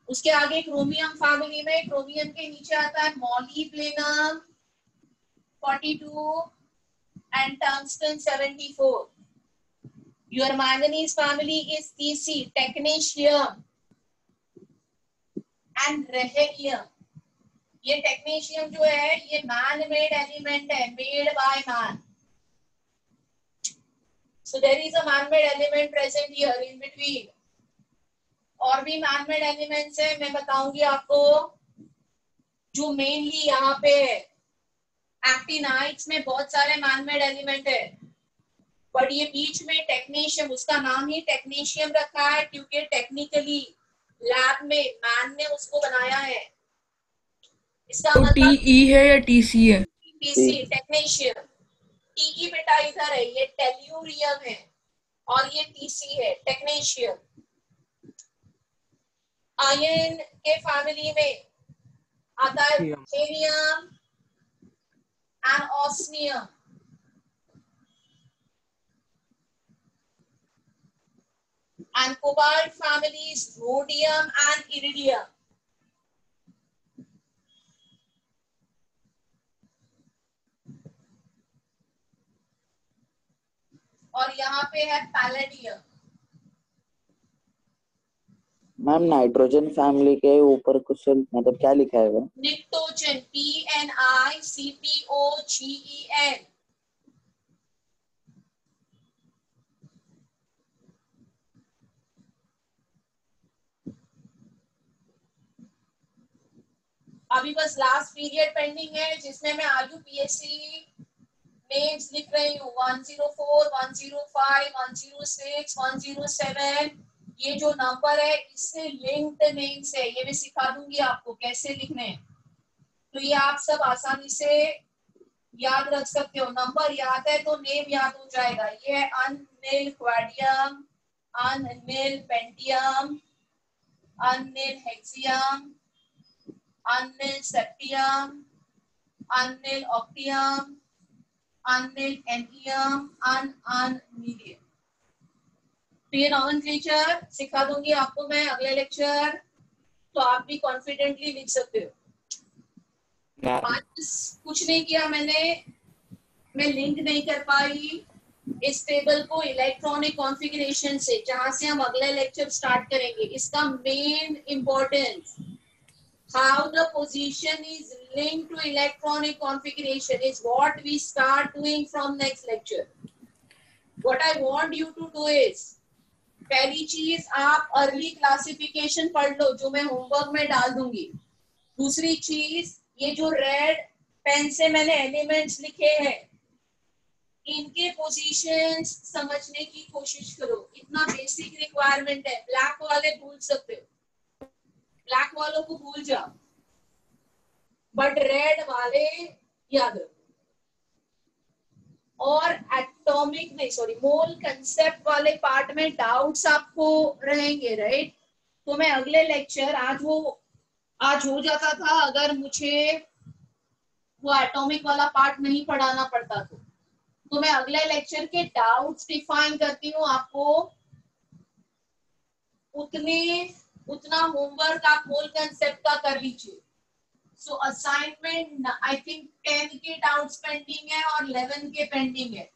उसके आगे क्रोमियम फैमिली में क्रोमियम के नीचे आता है molybdenum 42 and tungsten 74. Your manganese family is TC, technetium and rhenium. ये टेक्नीशियम जो है ये मैन मेड एलिमेंट है, made by man. So there is a man made element present here in between. और भी मैन मेड एलिमेंट्स है, मैं बताऊंगी आपको. जो मेनली यहाँ पे एक्टिनाइट्स में बहुत सारे मैन मेड एलिमेंट है, बट ये बीच में टेक्नीशियम, उसका नाम ही टेक्नीशियम रखा है क्योंकि टेक्निकली लैब में मैन ने उसको बनाया है. इसका तो मतलब TE है या TC है? TC technetium. TE बेटा इधर है, ये टेल्यूरियम है और ये TC है टेक्नीशियम. आयन के फैमिली में आता है thorium and osmium. And cobalt families rhodium and iridium. और यहाँ पे है पैलेडियम. मैम नाइट्रोजन फैमिली के ऊपर कुछ मतलब क्या लिखा है वो? निक्टोजन PNICPOGEN. अभी बस लास्ट पीरियड पेंडिंग है जिसमें मैं IUPAC नेम्स लिख रही हूँ. 104, 105, 106, 107. ये जो नंबर है इससे लिंक्ड नेम्स है, ये मैं सिखा दूंगी आपको कैसे लिखने हैं. तो ये आप सब आसानी से याद रख सकते हो. नंबर याद है तो नेम याद हो जाएगा. ये है अननिल क्वाडियम, अननिल पेंटियम, अननिल हेक्सियम, अननिल सेप्टियम, अननिल ऑक्टियम, अननिल एनियम, अननिलियम. तो ये नॉमेनक्लेचर सिखा दूंगी आपको मैं अगले लेक्चर, तो आप भी कॉन्फिडेंटली लिख सकते हो. आज कुछ नहीं किया मैंने, मैं लिंक नहीं कर पाई इस टेबल को इलेक्ट्रॉनिक कॉन्फ़िगरेशन से, जहां से हम अगले लेक्चर स्टार्ट करेंगे. इसका main importance, how the position is linked to electronic configuration, is what we start doing from next lecture. What I want you to do is, पहली चीज आप अर्ली क्लासिफिकेशन पढ़ लो जो मैं होमवर्क में डाल दूंगी. दूसरी चीज, ये जो रेड पेन से मैंने एलिमेंट्स लिखे हैं इनके पोजीशंस समझने की कोशिश करो. इतना बेसिक रिक्वायरमेंट है. ब्लैक वाले भूल सकते हो, ब्लैक वालों को भूल जाओ, बट रेड वाले याद रखो. और एटॉमिक नहीं, सॉरी, मोल कंसेप्ट वाले पार्ट में डाउट्स आपको रहेंगे, राइट? तो मैं अगले लेक्चर, आज हो जाता था अगर मुझे वो एटॉमिक वाला पार्ट नहीं पढ़ाना पड़ता तो मैं अगले लेक्चर के डाउट्स डिफाइन करती हूँ आपको. उतना होमवर्क आप मोल कंसेप्ट का कर लीजिए. सो असाइनमेंट आई थिंक 10 के डाउट्स पेंडिंग है और 11 के पेंडिंग है.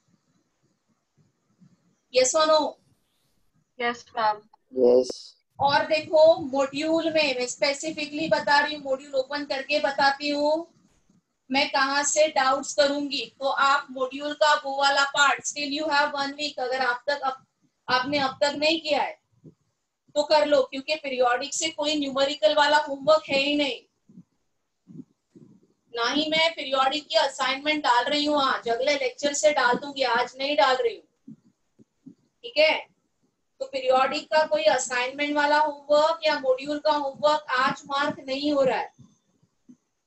यस और नो? Yes ma'am. यस. और देखो मॉड्यूल में मैं स्पेसिफिकली बता रही हूँ, मॉड्यूल ओपन करके बताती हूँ मैं कहाँ से डाउट्स करूंगी. तो आप मॉड्यूल का वो वाला part, still you have 1 week, अगर आपने अब तक नहीं किया है तो कर लो, क्योंकि पीरियोडिक से कोई न्यूमेरिकल वाला होमवर्क है ही नहीं. ना ही मैं पीरियोडिक की असाइनमेंट डाल रही हूँ आज, अगले लेक्चर से डाल दूंगी, आज नहीं डाल रही हूँ. ठीक है? तो पीरियोडिक का कोई असाइनमेंट वाला होमवर्क या मॉड्यूल का होमवर्क आज मार्क नहीं हो रहा है.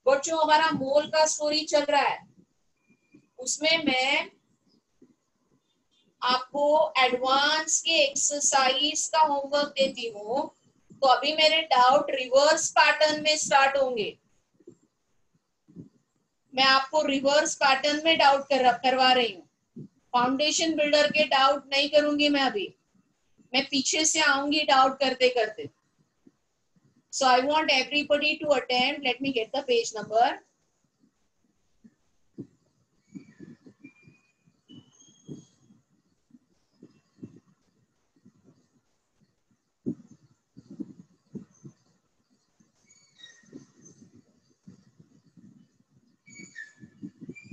बट जो हमारा मोल का स्टोरी चल रहा है उसमें मैं आपको एडवांस के एक्सरसाइज का होमवर्क देती हूँ। तो अभी मेरे डाउट रिवर्स पैटर्न में स्टार्ट होंगे। मैं आपको रिवर्स पैटर्न में डाउट करवा रही हूँ। फाउंडेशन बिल्डर के डाउट नहीं करूंगी मैं अभी, मैं पीछे से आऊंगी डाउट करते करते। So I want everybody to attempt. Let me get the page number.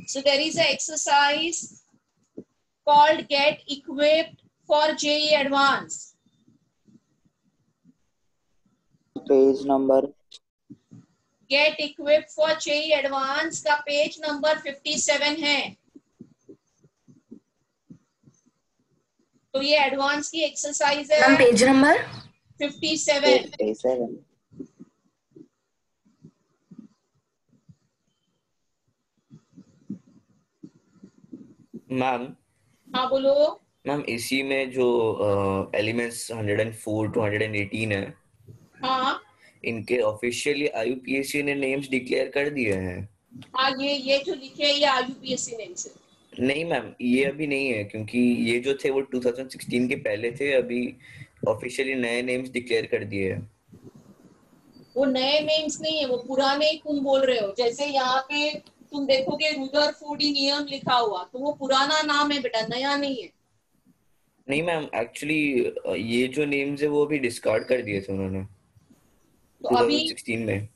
So there is an exercise called Get Equipped for JEE Advanced. Page number Get Equipped for JEE Advanced का page number 57 है। तो ये advance की exercise है। Page number 57। Ma'am हाँ बोलो। Ma'am इसी में जो एलिमेंट्स 104 to 118 है, हाँ इनके ऑफिशियली आईयूपीएससी ने नेम्स डिक्लेयर कर दिए हैं। हाँ, ये जो लिखे है ये आईयूपीएससी नेम्स है। नहीं मैम, ये अभी नहीं है, क्योंकि ये जो थे वो 2016 के पहले थे। अभी ऑफिशियली नए नेम्स डिक्लेयर कर दिए हैं। वो नए नेम्स नहीं है, वो पुराने ही तुम बोल रहे हो। जैसे यहाँ पे तुम देखोगे रुदरफोर्ड नियम लिखा हुआ, तो वो पुराना नाम है बेटा, नया नहीं है। नहीं मैम, एक्चुअली ये जो नेम्स है वो अभी डिस्कार्ड कर दिए थे उन्होंने तो 2016 में।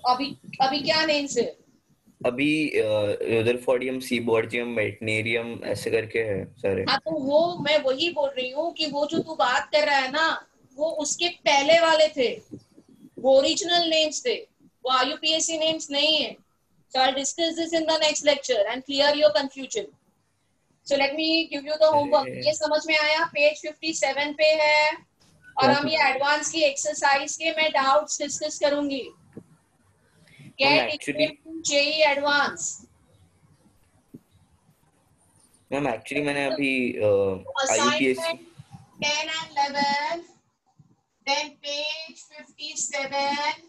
अभी क्या नेम्स है? अभी रुदरफोर्डियम, सीबोर्जियम, मेटनेरियम ऐसे करके है सारे। हाँ, तो वो मैं वही बोल रही हूँ कि वो जो तू बात कर रहा है ना, वो उसके पहले वाले थे, वो ओरिजिनल नेम्स थे, वो आईयूपीएससी नेम्स नहीं है। So I'll discuss this in the next lecture and clear your confusion. So let me give you the homework. ये समझ में आया? पेज 57 पे है और हम ये एडवांस की एक्सरसाइज के मैं डाउट्स डिस्कस करूंगी। Get equipped to JEE Advanced. Ma'am actually मैंने अभी आईयूपीएससी 10 and 11, then page 57.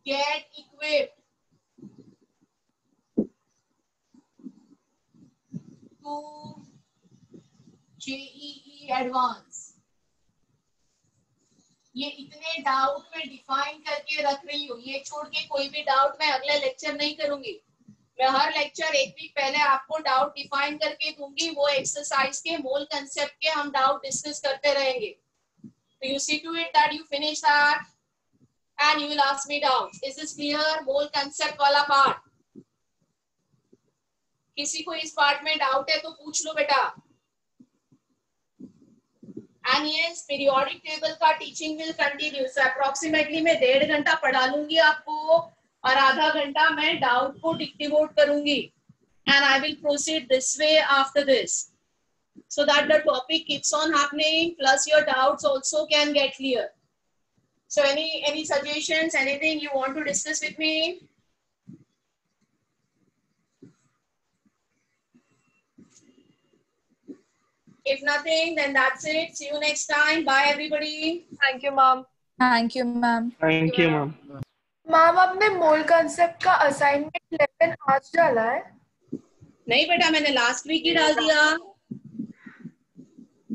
Get equipped to JEE Advanced. ये इतने डाउट में डिफाइन करके रख रही हूँ। ये छोड़ के कोई भी डाउट मैं अगले लेक्चर नहीं करूंगी। मैं हर लेक्चर एक वीक पहले आपको डाउट डिफाइन करके दूंगी। वो एक्सरसाइज के मोल कंसेप्ट के हम डाउट डिस्कस करते रहेंगे। तो you see to it that you finish that and you will ask me doubts. Is this clear? Mole concept वाला पार्ट। किसी को इस पार्ट में डाउट है तो पूछ लो बेटा। And yes, periodic table का teaching will continue. So approximately मैं 1.5 घंटा पढ़ा लूंगी आपको और आधा घंटा मैं डाउट को डिवोट करूंगी। And I will proceed this way after this, so that the topic keeps on happening. Plus your doubts also can get clear. So any suggestions, anything you want to discuss with me? If nothing, then that's it. See you next time. Bye everybody. Thank you, ma'am. Thank you, ma'am. Thank you, ma'am. Ma'am आपने मोल concept का assignment 11 आज डाला है? नहीं बेटा, मैंने last week ही डाल दिया।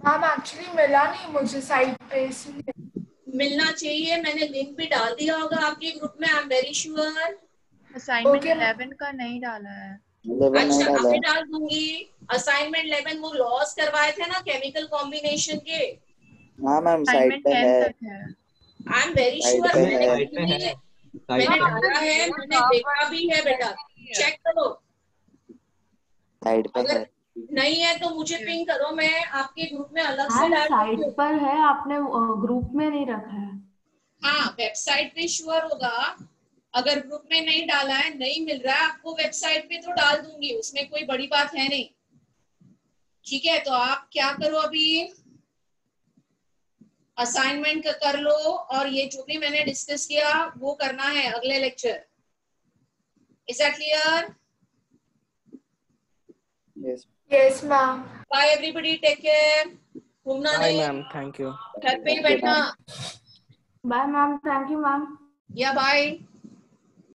मैम एक्चुअली मिला नहीं मुझे साइट पे, इसलिए। मिलना चाहिए, मैंने लिंक भी डाल दिया होगा आपके ग्रुप में। आई एम वेरी श्योर। असाइनमेंट 11 का नहीं डाला है। अच्छा, अभी डाल दूंगी। असाइनमेंट 11 वो लॉस करवाए थे ना केमिकल कॉम्बिनेशन के। हाँ मैम, साइट पे है। आई एम वेरी श्योर, मैंने डाला है, मैंने देखा भी है बेटा, चेक करो। साइट पे अगर है। नहीं है तो मुझे पिंग करो, मैं आपके ग्रुप में अलग से डाल साइट पर है, आपने ग्रुप में नहीं रखा है। हाँ, वेबसाइट पे श्योर होगा। अगर ग्रुप में नहीं डाला है, नहीं मिल रहा है आपको वेबसाइट पे, तो डाल दूंगी, उसमें कोई बड़ी बात है नहीं। ठीक है, तो आप क्या करो, अभी असाइनमेंट कर लो और ये जो भी मैंने डिस्कस किया वो करना है अगले lecture. Is that clear? Yes. Yes, ma'am. Bye everybody. Take care. घूमना Bye, नहीं. ma'am. Thank you. घर पे ही बैठना. Bye, ma'am. Thank you, ma'am. Yeah, bye.